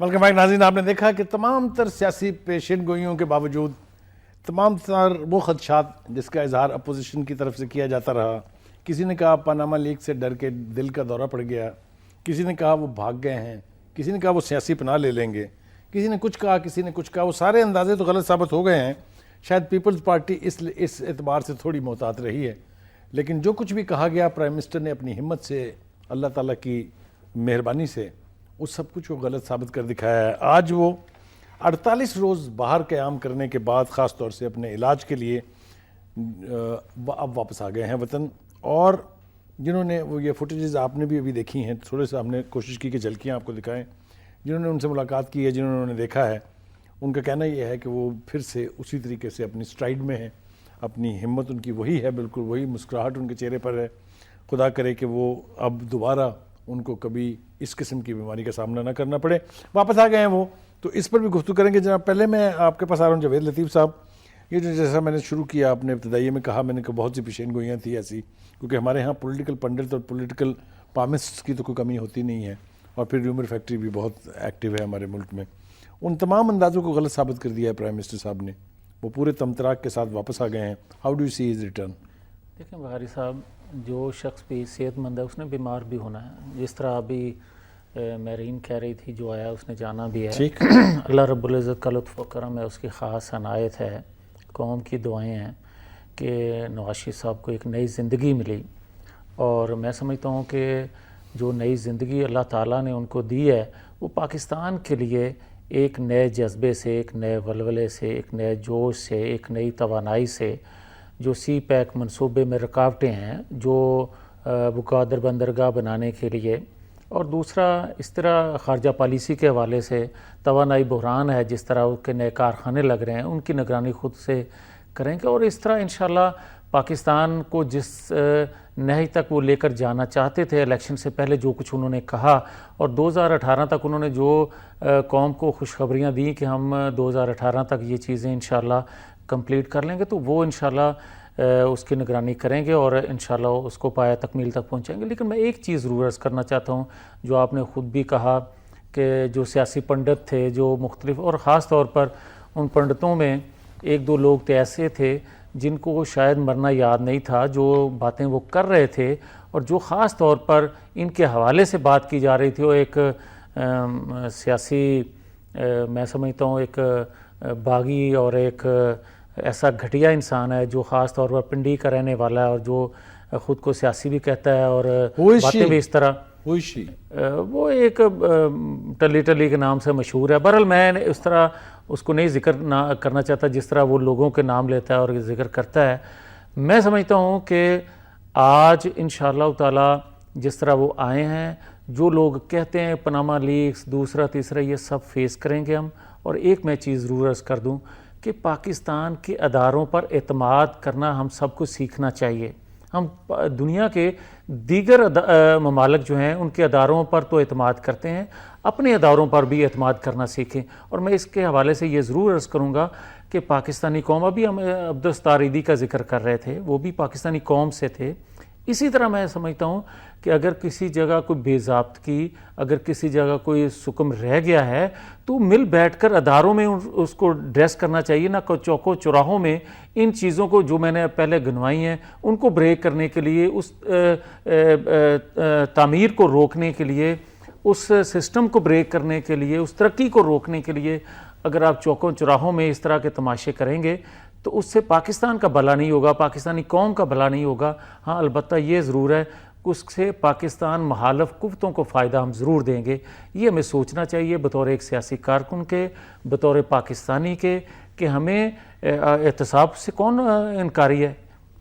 Speaker 1: ویلکم بیک ناظرین. آپ نے دیکھا کہ تمام تر سیاسی پیشن گوئیوں کے باوجود, تمام تر وہ خدشات جس کا اظہار اپوزیشن کی طرف سے کیا جاتا رہا, کسی نے کہا پاناما لیک سے ڈر کے دل کا دورہ پڑ گیا, کسی نے کہا وہ بھاگ گئے ہیں, کسی نے کہا وہ سیاسی پناہ لے لیں گے, کسی نے کچھ کہا, کسی نے کچھ کہا, وہ سارے اندازے تو غلط ثابت ہو گئے ہیں. شاید پیپلز پارٹی اس اعتبار سے تھوڑی محتاط رہی ہے, لیکن جو کچھ بھی کہا گیا پرائم منسٹر نے اپنی ہمت سے, اللہ تعالیٰ کی مہربانی سے اس سب کچھ وہ غلط ثابت کر دکھایا ہے. آج وہ 48 روز باہر قیام کرنے کے بعد خاص طور سے اپنے علاج کے لیے اب واپس آ گئے ہیں وطن, اور جنہوں نے وہ یہ فوٹیجز آپ نے بھی ابھی دیکھی ہیں, تھوڑے سے ہم نے کوشش کی کہ جھلکیاں آپ کو دکھائیں, جنہوں نے ان سے ملاقات کی ہے, جنہوں نے دیکھا ہے, ان کا کہنا یہ ہے کہ وہ پھر سے اسی طریقے سے اپنی سٹرائیڈ میں ہیں, اپنی ہمت ان کی وہی ہے, بالکل وہی مسکراہٹ ان کے چہرے پر ہے. خدا کرے کہ وہ اب دوبارہ ان کو کبھی اس قسم کی بیماری کا سامنا نہ کرنا پڑے. واپس آ گئے ہیں وہ, تو اس پر بھی گفتگو کریں گے. جناب پہلے میں آپ کے پاس آ رہا ہوں جاوید لطیف صاحب. یہ جو جیسا میں نے شروع کیا, آپ نے ابتدائی میں کہا, میں نے کہا بہت سی پیشین گوئیاں تھیں ایسی, کیونکہ ہمارے ہاں پولیٹیکل پنڈت اور پولیٹیکل پامسٹس کی تو کوئی کمی ہوتی نہیں ہے, اور پھر ریومر فیکٹری بھی بہت ایکٹیو ہے ہمارے ملک میں. ان تمام اندازوں کو غلط ثابت کر دیا ہے پرائم منسٹر صاحب نے, وہ پورے تمطراق کے ساتھ واپس آ گئے ہیں. How do you see his return?
Speaker 3: دیکھیں بہاری صاحب, جو شخص بھی صحت مند ہے اس نے بیمار بھی ہونا ہے. جس طرح ابھی میرین کہہ رہی تھی, جو آیا اس نے جانا بھی ہے. اللہ رب العزت کا لطف و کرم ہے, اس کی خاص عنایت ہے, قوم کی دعائیں ہیں کہ نواز شریف صاحب کو ایک نئی زندگی ملی. اور میں سمجھتا ہوں کہ جو نئی زندگی اللہ تعالیٰ نے ان کو دی ہے, وہ پاکستان کے لیے ایک نئے جذبے سے, ایک نئے ولولے سے, ایک نئے جوش سے, ایک نئی توانائی سے, جو سی پیک منصوبے میں رکاوٹیں ہیں, جو بقادر بندرگاہ بنانے کے لیے, اور دوسرا اس طرح خارجہ پالیسی کے حوالے سے توانائی بحران ہے, جس طرح اس کے نئے کارخانے لگ رہے ہیں, ان کی نگرانی خود سے کریں گے. اور اس طرح انشاءاللہ پاکستان کو جس نہج تک وہ لے کر جانا چاہتے تھے الیکشن سے پہلے, جو کچھ انہوں نے کہا, اور 2018 تک انہوں نے جو قوم کو خوشخبریاں دیں کہ ہم 2018 تک یہ چیزیں انشاءاللہ کمپلیٹ کر لیں گے, تو وہ انشاءاللہ اس کی نگرانی کریں گے اور انشاءاللہ اس کو پایہ تکمیل تک پہنچائیں گے. لیکن میں ایک چیز ضرور عرض کرنا چاہتا ہوں, جو آپ نے خود بھی کہا کہ جو سیاسی پنڈت تھے, جو مختلف, اور خاص طور پر ان پنڈتوں میں 1-2 لوگ تو ایسے تھے جن کو شاید مرنا یاد نہیں تھا, جو باتیں وہ کر رہے تھے, اور جو خاص طور پر ان کے حوالے سے بات کی جا رہی تھی, وہ ایک سیاسی, میں سمجھتا ہوں ایک باغی اور ایک ایسا گھٹیا انسان ہے جو خاص طور پر پنڈی کا رہنے والا ہے, اور جو خود کو سیاسی بھی کہتا ہے اور باتیں بھی اس طرح, وہ ایک ٹلی ٹلی کے نام سے مشہور ہے. بہرحال میں اس طرح اس کو نہیں ذکر نہ کرنا چاہتا جس طرح وہ لوگوں کے نام لیتا ہے اور ذکر کرتا ہے. میں سمجھتا ہوں کہ آج انشاءاللہ تعالی جس طرح وہ آئے ہیں, جو لوگ کہتے ہیں پاناما لیکس دوسرا تیسرا, یہ سب فیس کریں گے ہم. اور ایک میں چیز ضرور عرض کر دوں کہ پاکستان کے اداروں پر اعتماد کرنا ہم سب کو سیکھنا چاہیے. ہم دنیا کے دیگر ممالک جو ہیں ان کے اداروں پر تو اعتماد کرتے ہیں, اپنے اداروں پر بھی اعتماد کرنا سیکھیں. اور میں اس کے حوالے سے یہ ضرور عرض کروں گا کہ پاکستانی قوم, ابھی ہم عبدالستار ایدھی کا ذکر کر رہے تھے, وہ بھی پاکستانی قوم سے تھے. اسی طرح میں سمجھتا ہوں کہ اگر کسی جگہ کوئی بے ضابطگی, اگر کسی جگہ کوئی سکم رہ گیا ہے, تو مل بیٹھ کر اداروں میں اس کو ڈریس کرنا چاہیے, نہ چوکوں چوراہوں میں ان چیزوں کو جو میں نے پہلے گنوائی ہیں ان کو بریک کرنے کے لیے, اس تعمیر کو روکنے کے لیے, اس سسٹم کو بریک کرنے کے لیے, اس ترقی کو روکنے کے لیے اگر آپ چوکوں چوراہوں میں اس طرح کے تماشے کریں گے تو اس سے پاکستان کا بھلا نہیں ہوگا, پاکستانی قوم کا بھلا نہیں ہوگا. ہاں البتہ یہ ضرور ہے, اس سے پاکستان مخالف قوتوں کو فائدہ ہم ضرور دیں گے. یہ ہمیں سوچنا چاہیے بطور ایک سیاسی کارکن کے, بطور پاکستانی کے, کہ ہمیں احتساب سے کون انکاری ہے.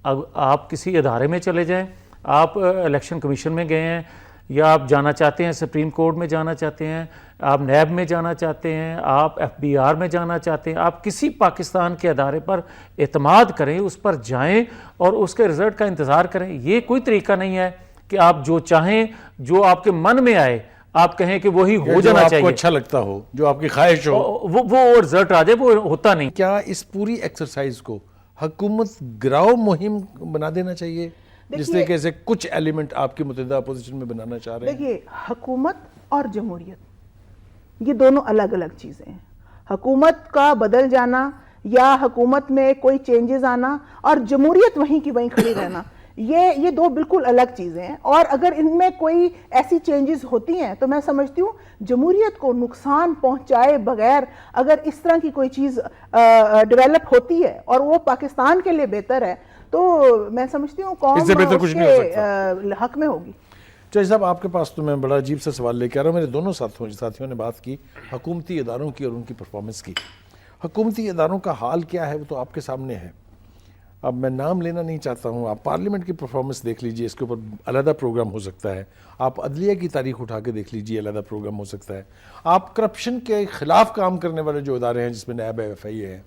Speaker 3: آپ کسی ادارے میں چلے جائیں, آپ الیکشن کمیشن میں گئے ہیں, یا آپ جانا چاہتے ہیں سپریم کورٹ میں جانا چاہتے ہیں, آپ نیب میں جانا چاہتے ہیں, آپ FBR میں جانا چاہتے ہیں, آپ کسی پاکستان کے ادارے پر اعتماد کریں, اس پر جائیں اور اس کے رزلٹ کا انتظار کریں. یہ کوئی طریقہ نہیں ہے کہ آپ جو چاہیں, جو آپ کے من میں آئے آپ کہیں کہ وہی ہو جانا
Speaker 1: آپ کو
Speaker 3: چاہیے,
Speaker 1: اچھا لگتا ہو, جو آپ کی خواہش ہو,
Speaker 3: وہ رزلٹ آ جائے, وہ ہوتا نہیں.
Speaker 1: کیا اس پوری ایکسرسائز کو حکومت گراؤ مہم بنا دینا چاہیے, جس طریقے سے کچھ ایلیمنٹ آپ کی متحدہ اپوزیشن میں بنانا چاہ رہے ہیں؟
Speaker 4: دیکھیے, حکومت اور جمہوریت یہ دونوں الگ الگ چیزیں ہیں. حکومت کا بدل جانا یا حکومت میں کوئی چینجز آنا اور جمہوریت وہیں کی وہیں کھڑی رہنا, یہ دو بالکل الگ چیزیں ہیں. اور اگر ان میں کوئی ایسی چینجز ہوتی ہیں تو میں سمجھتی ہوں جمہوریت کو نقصان پہنچائے بغیر اگر اس طرح کی کوئی چیز ڈیولپ ہوتی ہے اور وہ پاکستان کے لیے بہتر ہے تو میں سمجھتی ہوں قوم
Speaker 1: اس سے بہتر کچھ نہیں ہو
Speaker 4: کے حق میں ہوگی.
Speaker 1: جج صاحب, آپ کے پاس تو میں بڑا عجیب سا سوال لے کے آ رہا ہوں. میرے دونوں ساتھیوں نے بات کی حکومتی اداروں کی اور ان کی پرفارمنس کی. حکومتی اداروں کا حال کیا ہے وہ تو آپ کے سامنے ہے. اب میں نام لینا نہیں چاہتا ہوں, آپ پارلیمنٹ کی پرفارمنس دیکھ لیجئے, اس کے اوپر علیحدہ پروگرام ہو سکتا ہے. آپ عدلیہ کی تاریخ اٹھا کے دیکھ لیجئے, علیحدہ پروگرام ہو سکتا ہے. آپ کرپشن کے خلاف کام کرنے والے جو ادارے ہیں جس میں نیب ہے, FIA ہے,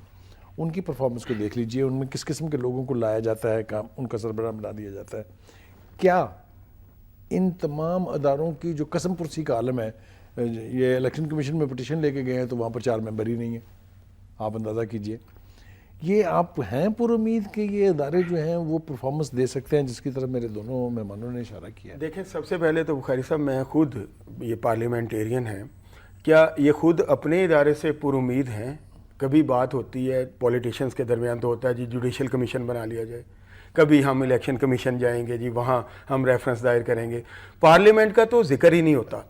Speaker 1: ان کی پرفارمنس کو دیکھ لیجئے, ان میں کس قسم کے لوگوں کو لایا جاتا ہے, کام ان کا سربراہ بنا دیا جاتا ہے. کیا ان تمام اداروں کی جو قسم پرسی کا عالم ہے, یہ الیکشن کمیشن میں پٹیشن لے کے گئے ہیں تو وہاں پر 4 ممبر ہی نہیں ہیں, آپ اندازہ کیجئے. یہ آپ ہیں پر امید کہ یہ ادارے جو ہیں وہ پرفارمنس دے سکتے ہیں, جس کی طرف میرے دونوں مہمانوں نے اشارہ کیا ہے؟
Speaker 5: دیکھیں, سب سے پہلے تو بخاری صاحب میں خود یہ پارلیمنٹیرین ہیں, کیا یہ خود اپنے ادارے سے پر امید ہیں؟ کبھی بات ہوتی ہے پولیٹیشینز کے درمیان تو ہوتا ہے جی جوڈیشل کمیشن بنا لیا جائے, کبھی ہم الیکشن کمیشن جائیں گے جی وہاں ہم ریفرنس دائر کریں گے. پارلیمنٹ کا تو ذکر ہی نہیں ہوتا.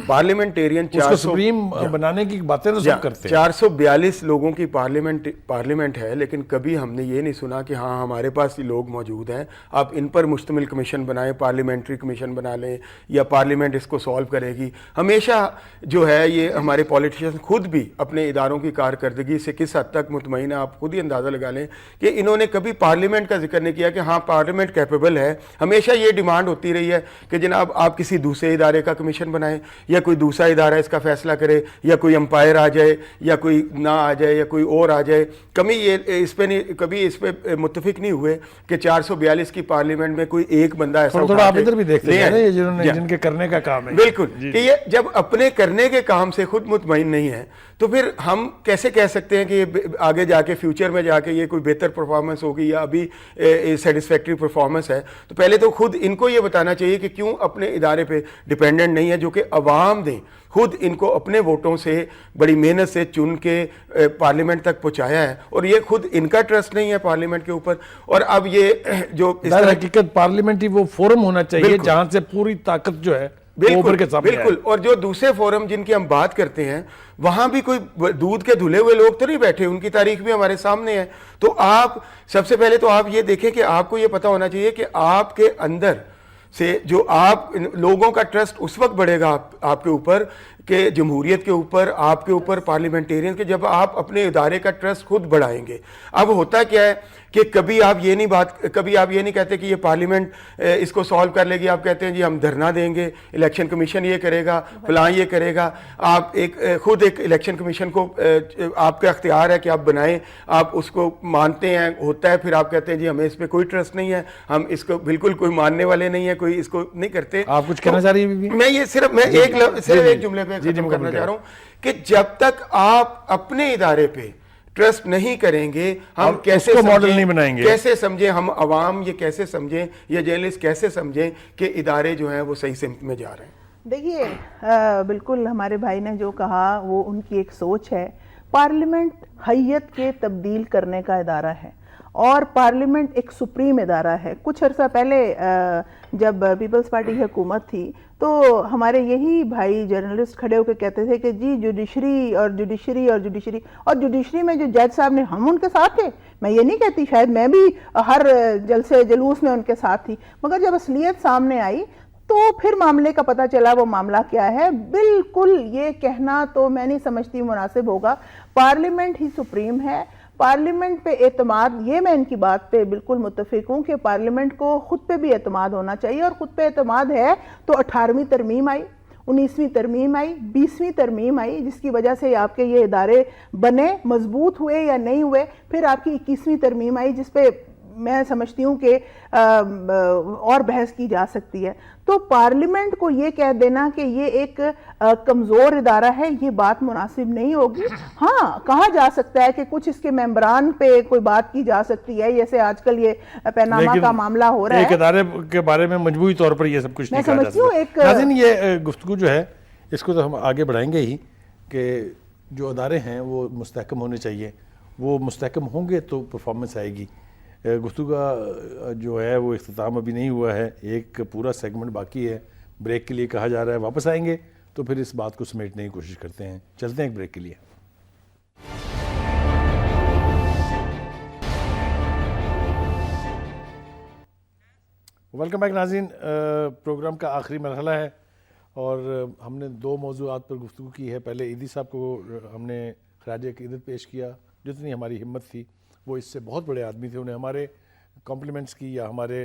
Speaker 5: پارلیمنٹیرین
Speaker 1: اس کو سپریم بنانے کی باتیں تو سب کرتے ہیں.
Speaker 5: 442 لوگوں کی پارلیمنٹ ہے, لیکن کبھی ہم نے یہ نہیں سنا کہ ہاں ہمارے پاس یہ لوگ موجود ہیں, آپ ان پر مشتمل کمیشن بنائیں, پارلیمنٹری کمیشن بنا لیں یا پارلیمنٹ اس کو سالو کرے گی. ہمیشہ جو ہے یہ ہمارے پولیٹیشین خود بھی اپنے اداروں کی کارکردگی سے کس حد تک مطمئن ہے, آپ خود ہی اندازہ لگا لیں کہ انہوں نے کبھی پارلیمنٹ کا ذکر نہیں کیا کہ ہاں پارلیمنٹ کیپیبل ہے. ہمیشہ یہ ڈیمانڈ ہوتی رہی ہے کہ جناب آپ کسی دوسرے ادارے کا کمیشن بنائیں, یا کوئی دوسرا ادارہ اس کا فیصلہ کرے, یا کوئی امپائر آ جائے, یا کوئی نہ آ جائے, یا کوئی اور آ جائے. کبھی اس پہ متفق نہیں ہوئے کہ 442 کی پارلیمنٹ میں کوئی ایک بندہ ایسا
Speaker 1: تھوڑا آپ ادھر بھی دیکھتے ہیں جن کے کرنے کا کام ہے.
Speaker 5: بالکل, کہ یہ جب اپنے کرنے کے کام سے خود مطمئن نہیں ہے تو پھر ہم کیسے کہہ سکتے ہیں کہ یہ آگے جا کے فیوچر میں جا کے یہ کوئی بہتر پرفارمنس ہوگی یا ابھی سیٹسفیکٹری پرفارمنس ہے. تو پہلے تو خود ان کو یہ بتانا چاہیے کہ کیوں اپنے ادارے پہ ڈیپینڈنٹ نہیں ہے, جو کہ عوام دیں خود ان کو اپنے ووٹوں سے بڑی محنت سے چن کے پارلیمنٹ تک پہنچایا ہے, اور یہ خود ان کا ٹرسٹ نہیں ہے پارلیمنٹ کے اوپر. اور اب یہ جو
Speaker 1: حقیقت پارلیمنٹ ہی وہ فورم ہونا چاہیے جہاں سے پوری طاقت جو ہے
Speaker 5: بالکل. اور جو دوسرے فورم جن کی ہم بات کرتے ہیں وہاں بھی کوئی دودھ کے دھلے ہوئے لوگ تو نہیں بیٹھے, ان کی تاریخ بھی ہمارے سامنے ہے. تو آپ سب سے پہلے تو آپ یہ دیکھیں کہ آپ کو یہ پتا ہونا چاہیے کہ آپ کے اندر سے جو آپ لوگوں کا ٹرسٹ اس وقت بڑھے گا آپ کے اوپر, کہ جمہوریت کے اوپر, آپ کے اوپر, پارلیمنٹیرین کے, جب آپ اپنے ادارے کا ٹرسٹ خود بڑھائیں گے. اب ہوتا کیا ہے کہ کبھی آپ یہ نہیں کہتے کہ یہ پارلیمنٹ اس کو سالو کر لے گی. آپ کہتے ہیں جی ہم دھرنا دیں گے, الیکشن کمیشن یہ کرے گا, فلاں یہ کرے گا. آپ خود ایک الیکشن کمیشن کو آپ کا اختیار ہے کہ آپ بنائیں, آپ اس کو مانتے ہیں, ہوتا ہے, پھر آپ کہتے ہیں جی ہمیں اس پہ کوئی ٹرسٹ نہیں ہے, ہم اس کو بالکل کوئی ماننے والے نہیں ہیں, کوئی اس کو نہیں کرتے.
Speaker 1: آپ کچھ کہنا چاہ رہی ہیں؟
Speaker 5: میں یہ صرف ایک جملے پہ ختم کرنا چاہ رہا ہوں کہ جب تک آپ اپنے ادارے پہ ٹرسٹ نہیں کریں گے, ہم کیسے
Speaker 1: ماڈل نہیں بنائیں گے,
Speaker 5: کیسے سمجھیں, ہم عوام یہ کیسے سمجھیں, یا جرنلسٹ کیسے سمجھیں کہ ادارے جو ہیں وہ صحیح سمت میں جا رہے ہیں.
Speaker 4: دیکھیے, بالکل ہمارے بھائی نے جو کہا وہ ان کی ایک سوچ ہے. پارلیمنٹ حیت کے تبدیل کرنے کا ادارہ ہے, اور پارلیمنٹ ایک سپریم ادارہ ہے. کچھ عرصہ پہلے جب پیپلز پارٹی کی حکومت تھی تو ہمارے یہی بھائی جرنلسٹ کھڑے ہو کے کہتے تھے کہ جی جوڈیشری اور جوڈیشری اور جوڈیشری, اور جوڈیشری میں جو جج صاحب نے, ہم ان کے ساتھ تھے. میں یہ نہیں کہتی, شاید میں بھی ہر جلسے جلوس میں ان کے ساتھ تھی, مگر جب اصلیت سامنے آئی تو پھر معاملے کا پتہ چلا وہ معاملہ کیا ہے. بالکل یہ کہنا تو میں نہیں سمجھتی مناسب ہوگا. پارلیمنٹ ہی سپریم ہے. پارلیمنٹ پہ اعتماد, یہ میں ان کی بات پہ بالکل متفق ہوں کہ پارلیمنٹ کو خود پہ بھی اعتماد ہونا چاہیے, اور خود پہ اعتماد ہے تو 18ویں ترمیم آئی, 19ویں ترمیم آئی, 20ویں ترمیم آئی, جس کی وجہ سے آپ کے یہ ادارے بنے, مضبوط ہوئے یا نہیں ہوئے. پھر آپ کی 21ویں ترمیم آئی جس پہ میں سمجھتی ہوں کہ اور بحث کی جا سکتی ہے. تو پارلیمنٹ کو یہ کہہ دینا کہ یہ ایک کمزور ادارہ ہے, یہ بات مناسب نہیں ہوگی. ہاں کہا جا سکتا ہے کہ کچھ اس کے ممبران پہ کوئی بات کی جا سکتی ہے, جیسے آج کل یہ پیناما کا معاملہ ہو رہا ہے.
Speaker 1: ایک ادارے کے بارے میں مجموعی طور پر یہ سب کچھ نہیں کہا جا سکتا. ناظرین, یہ گفتگو جو ہے اس کو تو ہم آگے بڑھائیں گے ہی, کہ جو ادارے ہیں وہ مستحکم ہونے چاہیے. وہ مستحکم ہوں گے تو پرفارمنس آئے گی. گفتگو کا جو ہے وہ اختتام ابھی نہیں ہوا ہے, ایک پورا سیگمنٹ باقی ہے. بریک کے لیے کہا جا رہا ہے, واپس آئیں گے تو پھر اس بات کو سمیٹنے کی کوشش کرتے ہیں. چلتے ہیں ایک بریک کے لیے. ویلکم بیک ناظرین. پروگرام کا آخری مرحلہ ہے اور ہم نے 2 موضوعات پر گفتگو کی ہے. پہلے عیدی صاحب کو ہم نے خراج عقیدت پیش کیا. جتنی ہماری ہمت تھی, وہ اس سے بہت بڑے آدمی تھے, انہیں ہمارے کمپلیمنٹس کی یا ہمارے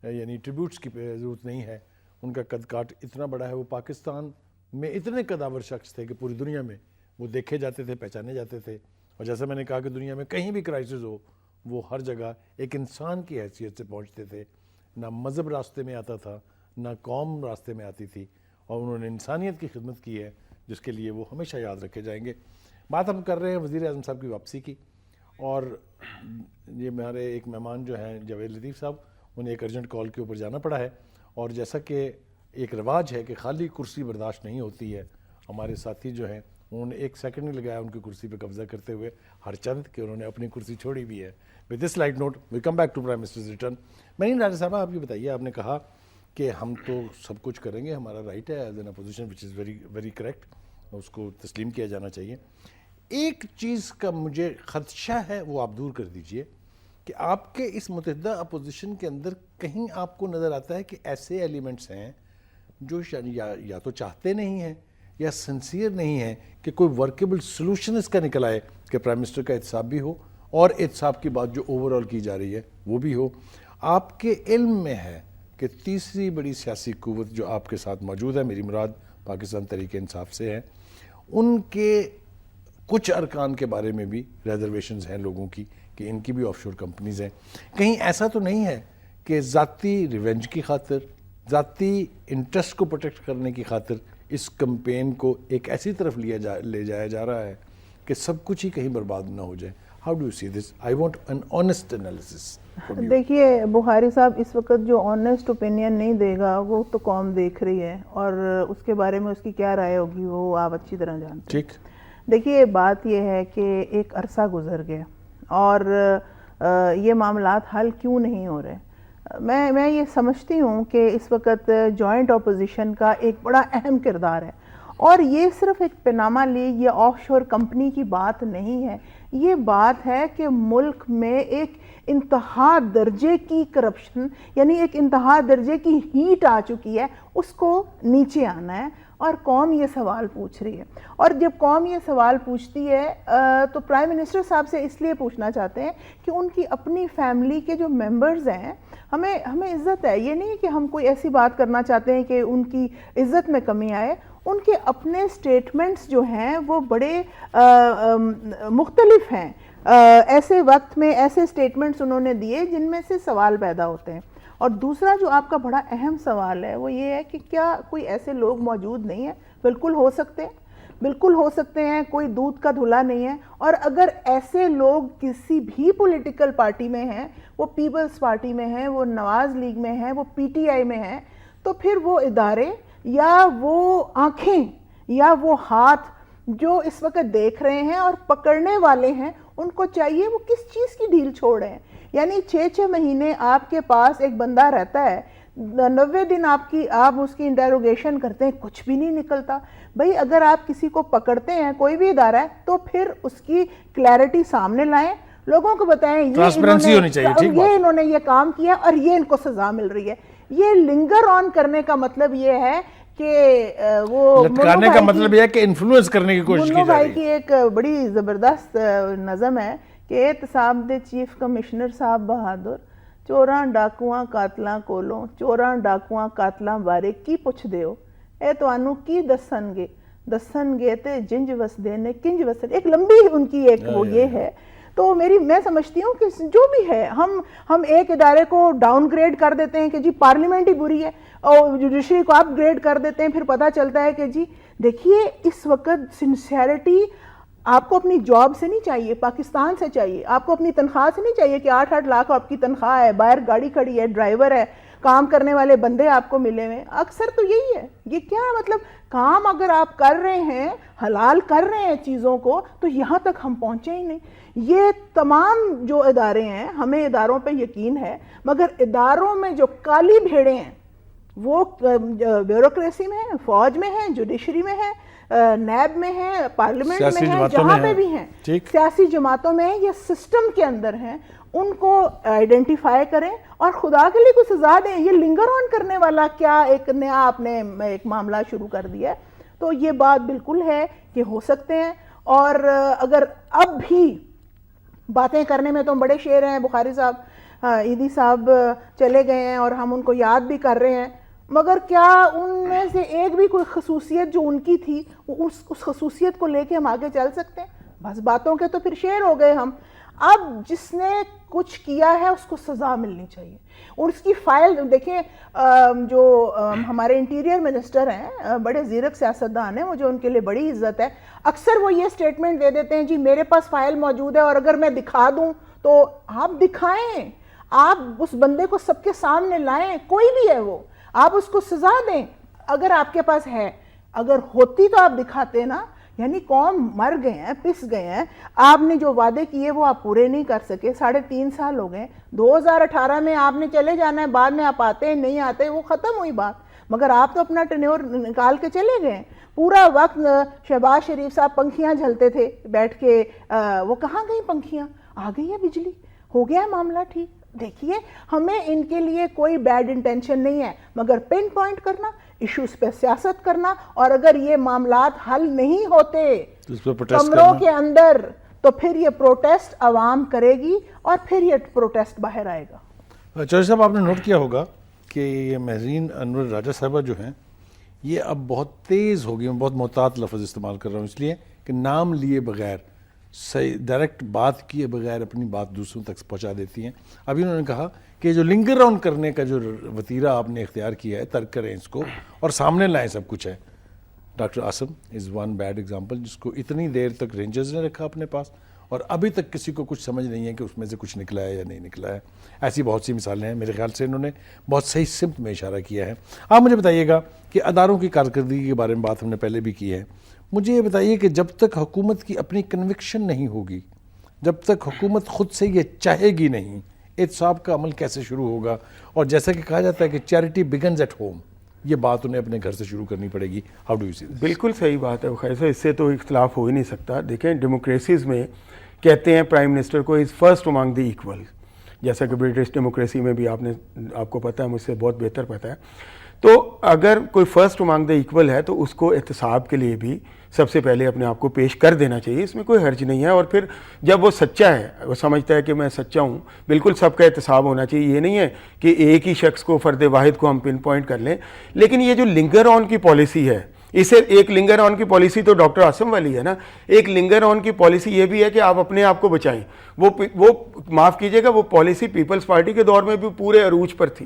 Speaker 1: یعنی ٹریبیوٹس کی ضرورت نہیں ہے. ان کا قد کاٹ اتنا بڑا ہے, وہ پاکستان میں اتنے قداور شخص تھے کہ پوری دنیا میں وہ دیکھے جاتے تھے, پہچانے جاتے تھے. اور جیسا میں نے کہا کہ دنیا میں کہیں بھی کرائسس ہو, وہ ہر جگہ ایک انسان کی حیثیت سے پہنچتے تھے. نہ مذہب راستے میں آتا تھا, نہ قوم راستے میں آتی تھی, اور انہوں نے انسانیت کی خدمت کی ہے جس کے لیے وہ ہمیشہ یاد رکھے جائیں گے. بات ہم کر رہے ہیں وزیر اعظم صاحب کی واپسی کی, اور یہ ہمارے ایک مہمان جو ہیں جاوید لطیف صاحب, انہیں ایک ارجنٹ کال کے اوپر جانا پڑا ہے. اور جیسا کہ ایک رواج ہے کہ خالی کرسی برداشت نہیں ہوتی ہے, ہمارے ساتھی جو ہیں انہوں نے 1 سیکنڈ نہیں لگایا ان کی کرسی پہ قبضہ کرتے ہوئے, ہر چند کہ انہوں نے اپنی کرسی چھوڑی بھی ہے. With this light note we come back to prime ministers return. میں نہیں ڈاکٹر صاحب, آپ یہ بتائیے, آپ نے کہا کہ ہم تو سب کچھ کریں گے, ہمارا رائٹ ہے as an opposition, which is very very correct, اس کو تسلیم کیا جانا چاہیے. ایک چیز کا مجھے خدشہ ہے, وہ آپ دور کر دیجئے, کہ آپ کے اس متحدہ اپوزیشن کے اندر کہیں آپ کو نظر آتا ہے کہ ایسے ایلیمنٹس ہیں جو یا تو چاہتے نہیں ہیں یا سنسیئر نہیں ہیں کہ کوئی ورکیبل سلوشن اس کا نکل آئے کہ پرائم منسٹر کا احتساب بھی ہو اور احتساب کی بات جو اوورال کی جا رہی ہے وہ بھی ہو. آپ کے علم میں ہے کہ تیسری بڑی سیاسی قوت جو آپ کے ساتھ موجود ہے, میری مراد پاکستان تحریک انصاف سے ہے, ان کے کچھ ارکان کے بارے میں بھی ریزرویشنز ہیں لوگوں کی کہ ان کی بھی آف شور کمپنیز ہیں. کہیں ایسا تو نہیں ہے کہ ذاتی ریونج کی خاطر, ذاتی انٹرسٹ کو پروٹیکٹ کرنے کی خاطر اس کمپین کو ایک ایسی طرف لے جایا جا رہا ہے کہ سب کچھ ہی کہیں برباد نہ ہو جائے؟ How do you see this? I want an honest analysis from you.
Speaker 4: دیکھیے بخاری صاحب, اس وقت جو آنیسٹ اوپینین نہیں دے گا وہ تو قوم دیکھ رہی ہے, اور اس کے بارے میں اس کی کیا رائے ہوگی وہ آپ اچھی طرح جانتے ہیں.
Speaker 1: ٹھیک.
Speaker 4: دیکھیے بات یہ ہے کہ ایک عرصہ گزر گیا اور یہ معاملات حل کیوں نہیں ہو رہے. میں یہ سمجھتی ہوں کہ اس وقت جوائنٹ اپوزیشن کا ایک بڑا اہم کردار ہے, اور یہ صرف ایک پیناما لیگ یا آف شور کمپنی کی بات نہیں ہے, یہ بات ہے کہ ملک میں ایک انتہا درجے کی کرپشن, یعنی ایک انتہا درجے کی ہیٹ آ چکی ہے, اس کو نیچے آنا ہے, اور قوم یہ سوال پوچھ رہی ہے. اور جب قوم یہ سوال پوچھتی ہے تو پرائم منسٹر صاحب سے اس لیے پوچھنا چاہتے ہیں کہ ان کی اپنی فیملی کے جو ممبرز ہیں, ہمیں عزت ہے, یہ نہیں کہ ہم کوئی ایسی بات کرنا چاہتے ہیں کہ ان کی عزت میں کمی آئے. ان کے اپنے سٹیٹمنٹس جو ہیں وہ بڑے مختلف ہیں. ایسے وقت میں ایسے سٹیٹمنٹس انہوں نے دیے جن میں سے سوال پیدا ہوتے ہیں. اور دوسرا جو آپ کا بڑا اہم سوال ہے وہ یہ ہے کہ کیا کوئی ایسے لوگ موجود نہیں ہیں؟ بالکل ہو سکتے ہیں, بالکل ہو سکتے ہیں, کوئی دودھ کا دھلا نہیں ہے. اور اگر ایسے لوگ کسی بھی پولیٹیکل پارٹی میں ہیں, وہ پیپلز پارٹی میں ہیں, وہ نواز لیگ میں ہیں, وہ پی ٹی آئی میں ہیں, تو پھر وہ ادارے یا وہ آنکھیں یا وہ ہاتھ جو اس وقت دیکھ رہے ہیں اور پکڑنے والے ہیں, ان کو چاہیے وہ کس چیز کی ڈھیل چھوڑ رہے ہیں. یعنی 6 مہینے آپ کے پاس ایک بندہ رہتا ہے, 90 دن آپ اس کی انٹیروگیشن کرتے ہیں, کچھ بھی نہیں نکلتا. بھئی اگر آپ کسی کو پکڑتے ہیں, کوئی بھی ادارہ ہے, تو پھر اس کی کلیئرٹی سامنے لائیں, لوگوں کو بتائیں یہ انہوں نے یہ کام کیا اور یہ ان کو سزا مل رہی ہے. یہ لنگر آن کرنے کا مطلب یہ ہے کہ وہ
Speaker 1: لٹکانے کا مطلب یہ ہے کہ انفلوئنس کرنے کی کوشش کی
Speaker 4: منو
Speaker 1: جا
Speaker 4: بھائی
Speaker 1: رہی
Speaker 4: کی
Speaker 1: ہے.
Speaker 4: ایک بڑی زبردست نظم ہے کہ احتساب دے چیف کمشنر صاحب بہادر چوراں ڈاکواں قاتلاں کولوں چوراں ڈاکواں قاتلاں بارے کی پوچھ دیو اے توانوں کی دسن گے تے جنج وسدے نے کنج وسدے. ایک لمبی ان کی ایک وہ یہ ہے. تو میں سمجھتی ہوں کہ جو بھی ہے ہم ایک ادارے کو ڈاؤن گریڈ کر دیتے ہیں کہ جی پارلیمنٹ ہی بری ہے اور جوڈیشری کو اپ گریڈ کر دیتے ہیں, پھر پتہ چلتا ہے کہ جی دیکھیے اس وقت سنسیئرٹی آپ کو اپنی جاب سے نہیں چاہیے, پاکستان سے چاہیے. آپ کو اپنی تنخواہ سے نہیں چاہیے کہ 8-8 لاکھ آپ کی تنخواہ ہے, باہر گاڑی کھڑی ہے, ڈرائیور ہے, کام کرنے والے بندے آپ کو ملے ہوئے. اکثر تو یہی ہے. یہ کیا ہے مطلب کام اگر آپ کر رہے ہیں, حلال کر رہے ہیں چیزوں کو, تو یہاں تک ہم پہنچے ہی نہیں. یہ تمام جو ادارے ہیں, ہمیں اداروں پہ یقین ہے, مگر اداروں میں جو کالی بھیڑیں ہیں وہ بیوروکریسی میں ہیں, فوج میں ہیں, جوڈیشری میں ہیں, نیب میں ہیں, پارلیمنٹ میں ہیں, جہاں پہ بھی ہیں, سیاسی جماعتوں میں یا سسٹم کے اندر ہیں, ان کو آئیڈینٹیفائی کریں اور خدا کے لیے کوئی سزا دیں. یہ لنگر آن کرنے والا کیا ایک نیا آپ نے ایک معاملہ شروع کر دیا ہے. تو یہ بات بالکل ہے کہ ہو سکتے ہیں, اور اگر اب بھی باتیں کرنے میں تو بڑے شیر ہیں بخاری صاحب, عیدی صاحب چلے گئے ہیں اور ہم ان کو یاد بھی کر رہے ہیں, مگر کیا ان میں سے ایک بھی کوئی خصوصیت جو ان کی تھی اس خصوصیت کو لے کے ہم آگے چل سکتے ہیں؟ بس باتوں کے تو پھر شیر ہو گئے ہم. اب جس نے کچھ کیا ہے اس کو سزا ملنی چاہیے. اور اس کی فائل دیکھیں, جو ہمارے انٹیریئر منسٹر ہیں, بڑے زیرک سیاستدان ہیں, مجھے ان کے لیے بڑی عزت ہے. اکثر وہ یہ سٹیٹمنٹ دے دیتے ہیں جی میرے پاس فائل موجود ہے اور اگر میں دکھا دوں تو آپ دکھائیں, آپ اس بندے کو سب کے سامنے لائیں, کوئی بھی ہے وہ, آپ اس کو سزا دیں اگر آپ کے پاس ہے. اگر ہوتی تو آپ دکھاتے نا. یعنی قوم مر گئے ہیں, پس گئے ہیں, آپ نے جو وعدے کیے وہ آپ پورے نہیں کر سکے. 3.5 سال ہو گئے. 2018 میں آپ نے چلے جانا ہے, بعد میں آپ آتے ہیں نہیں آتے, وہ ختم ہوئی بات. مگر آپ تو اپنا ٹینیور نکال کے چلے گئے. پورا وقت شہباز شریف صاحب پنکھیاں جھلتے تھے بیٹھ کے, وہ کہاں گئی پنکھیاں؟ آ گئی ہے بجلی, ہو گیا ہے معاملہ ٹھیک. دیکھیے ہمیں ان کے لیے کوئی بیڈ انٹینشن نہیں ہے, مگر پن پوائنٹ کرنا, ایشوز پہ سیاست کرنا, اور اگر یہ معاملات حل نہیں ہوتے کمروں کے اندر تو پھر یہ پروٹیسٹ عوام کرے گی اور پھر یہ پروٹیسٹ باہر آئے گا.
Speaker 1: چودھری صاحب آپ نے نوٹ کیا ہوگا کہ یہ مہرین انور راجہ صاحبہ جو ہیں یہ اب بہت تیز ہو گئی. میں بہت محتاط لفظ استعمال کر رہا ہوں اس لیے کہ نام لیے بغیر, ڈائریکٹ بات کیے بغیر اپنی بات دوسروں تک پہنچا دیتی ہیں. ابھی انہوں نے کہا کہ جو لنگر آن کرنے کا جو وتیرہ آپ نے اختیار کیا ہے, ترک کریں اس کو اور سامنے لائیں سب کچھ ہے. Doctor Asim is one bad example, جس کو اتنی دیر تک رینجرز نے رکھا اپنے پاس اور ابھی تک کسی کو کچھ سمجھ نہیں ہے کہ اس میں سے کچھ نکلا ہے یا نہیں نکلا ہے. ایسی بہت سی مثالیں ہیں. میرے خیال سے انہوں نے بہت صحیح سمت میں اشارہ کیا ہے. آپ مجھے بتائیے گا کہ اداروں کی کارکردگی کے بارے میں بات ہم نے پہلے بھی کی ہے. مجھے یہ بتائیے کہ جب تک حکومت کی اپنی کنوکشن نہیں ہوگی, جب تک حکومت خود سے یہ چاہے گی نہیں, احتساب کا عمل کیسے شروع ہوگا؟ اور جیسا کہ کہا جاتا ہے کہ چیریٹی بگنز ایٹ ہوم, یہ بات انہیں اپنے گھر سے شروع کرنی پڑے گی. ہاؤ ڈو یو سی دس؟
Speaker 5: بالکل صحیح بات ہے خیر سے, اس سے تو اختلاف ہو ہی نہیں سکتا. دیکھیں ڈیموکریسیز میں کہتے ہیں پرائم منسٹر کو از فرسٹ امانگ دی ایکول, جیسا کہ برٹش ڈیموکریسی میں بھی آپ کو پتہ ہے, مجھ سے بہت بہتر پتہ ہے. تو اگر کوئی فرسٹ امانگ دا ایکول ہے تو اس کو احتساب کے لیے بھی سب سے پہلے اپنے آپ کو پیش کر دینا چاہیے. اس میں کوئی حرج نہیں ہے. اور پھر جب وہ سچا ہے, وہ سمجھتا ہے کہ میں سچا ہوں, بالکل سب کا احتساب ہونا چاہیے. یہ نہیں ہے کہ ایک ہی شخص کو, فرد واحد کو ہم پن پوائنٹ کر لیں. لیکن یہ جو لنگر آن کی پالیسی ہے, اسے ایک لنگر آن کی پالیسی تو ڈاکٹر عاصم والی ہے نا, ایک لنگر آن کی پالیسی یہ بھی ہے کہ آپ اپنے آپ کو بچائیں. وہ معاف کیجئے گا, وہ پالیسی پیپلز پارٹی کے دور میں بھی پورے عروج پر تھی.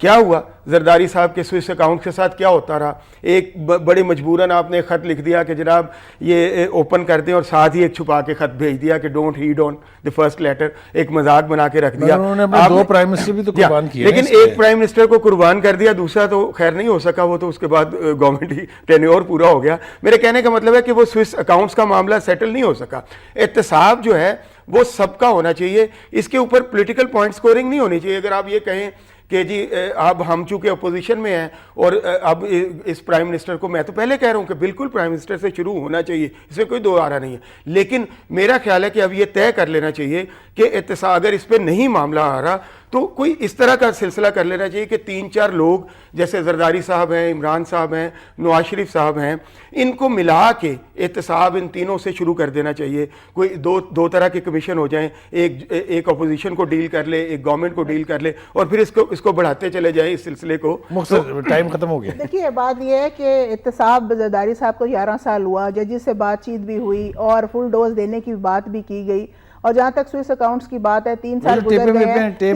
Speaker 5: کیا ہوا زرداری صاحب کے سوئس اکاؤنٹ کے ساتھ, کیا ہوتا رہا؟ ایک بڑے مجبوراً آپ نے خط لکھ دیا کہ جناب یہ اوپن کر دیں, اور ساتھ ہی ایک چھپا کے خط بھیج دیا کہ don't head on the first letter, ایک مذاق بنا کے رکھ دیا.
Speaker 1: انہوں نے اپنے 2 پرائم منسٹر بھی تو قربان کیے,
Speaker 5: لیکن ایک پرائم منسٹر کو قربان کر دیا, دوسرا تو خیر نہیں ہو سکا, وہ تو اس کے بعد گورنمنٹ ہی ٹینیور پورا ہو گیا. میرے کہنے کا مطلب ہے کہ وہ سوئس اکاؤنٹس کا معاملہ سیٹل نہیں ہو سکا. احتساب جو ہے وہ سب کا ہونا چاہیے, اس کے اوپر پولیٹیکل پوائنٹ سکورنگ نہیں ہونی چاہیے. اگر آپ یہ کہیں کہ جی اب ہم چونکہ اپوزیشن میں ہیں اور اب اس پرائم منسٹر کو, میں تو پہلے کہہ رہا ہوں کہ بالکل پرائم منسٹر سے شروع ہونا چاہیے, اس میں کوئی دو آرہ نہیں ہے. لیکن میرا خیال ہے کہ اب یہ طے کر لینا چاہیے کہ احتساب اگر اس پہ نہیں معاملہ آ رہا تو کوئی اس طرح کا سلسلہ کر لینا چاہیے کہ 3-4 لوگ جیسے زرداری صاحب ہیں، عمران صاحب ہیں، نواز شریف صاحب ہیں، ان کو ملا کے احتساب ان تینوں سے شروع کر دینا چاہیے. کوئی دو طرح کے کمیشن ہو جائیں، ایک اپوزیشن کو ڈیل کر لے، ایک گورنمنٹ کو ڈیل کر لے، اور پھر اس کو بڑھاتے چلے جائیں اس سلسلے کو.
Speaker 1: مختصر ٹائم ختم ہو گیا.
Speaker 4: دیکھیے بات یہ ہے کہ احتساب زرداری صاحب کو 11 سال ہوا، ججز سے بات چیت بھی ہوئی اور فل ڈوز دینے کی بات بھی کی گئی، اور جہاں تک سوئس اکاؤنٹس کی بات ہے 3 سال گزر گئے ہیں،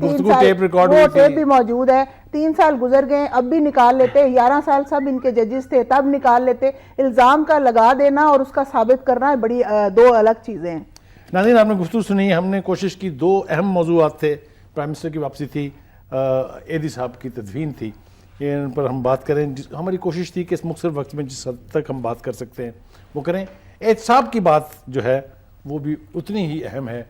Speaker 4: وہ ٹیپ بھی موجود ہے. 3 سال گزر گئے، اب بھی نکال لیتے. 11 سال سب ان کے ججز تھے تب نکال لیتے. الزام کا لگا دینا اور اس کا ثابت کرنا بڑی 2 الگ چیزیں ہیں.
Speaker 1: ناظرین آپ نے گفتگو سنی. ہم نے کوشش کی 2 اہم موضوعات تھے. پرائم منسٹر کی واپسی تھی، ایدھی صاحب کی تدفین تھی، ان پر ہم بات کریں. ہماری کوشش تھی کہ اس مختصر وقت میں جس حد تک ہم بات کر سکتے ہیں وہ کریں. احتساب کی بات جو ہے وہ بھی اتنی ہی اہم ہے.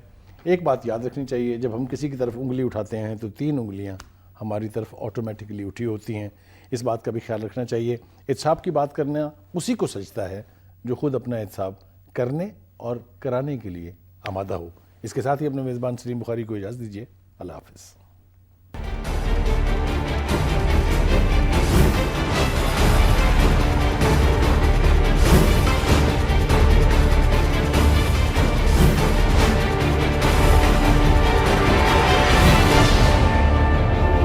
Speaker 1: ایک بات یاد رکھنی چاہیے، جب ہم کسی کی طرف انگلی اٹھاتے ہیں تو 3 انگلیاں ہماری طرف آٹومیٹکلی اٹھی ہوتی ہیں. اس بات کا بھی خیال رکھنا چاہیے. احتساب کی بات کرنا اسی کو سجتا ہے جو خود اپنا احتساب کرنے اور کرانے کے لیے آمادہ ہو. اس کے ساتھ ہی اپنے میزبان سلیم بخاری کو اجازت دیجیے. اللہ حافظ.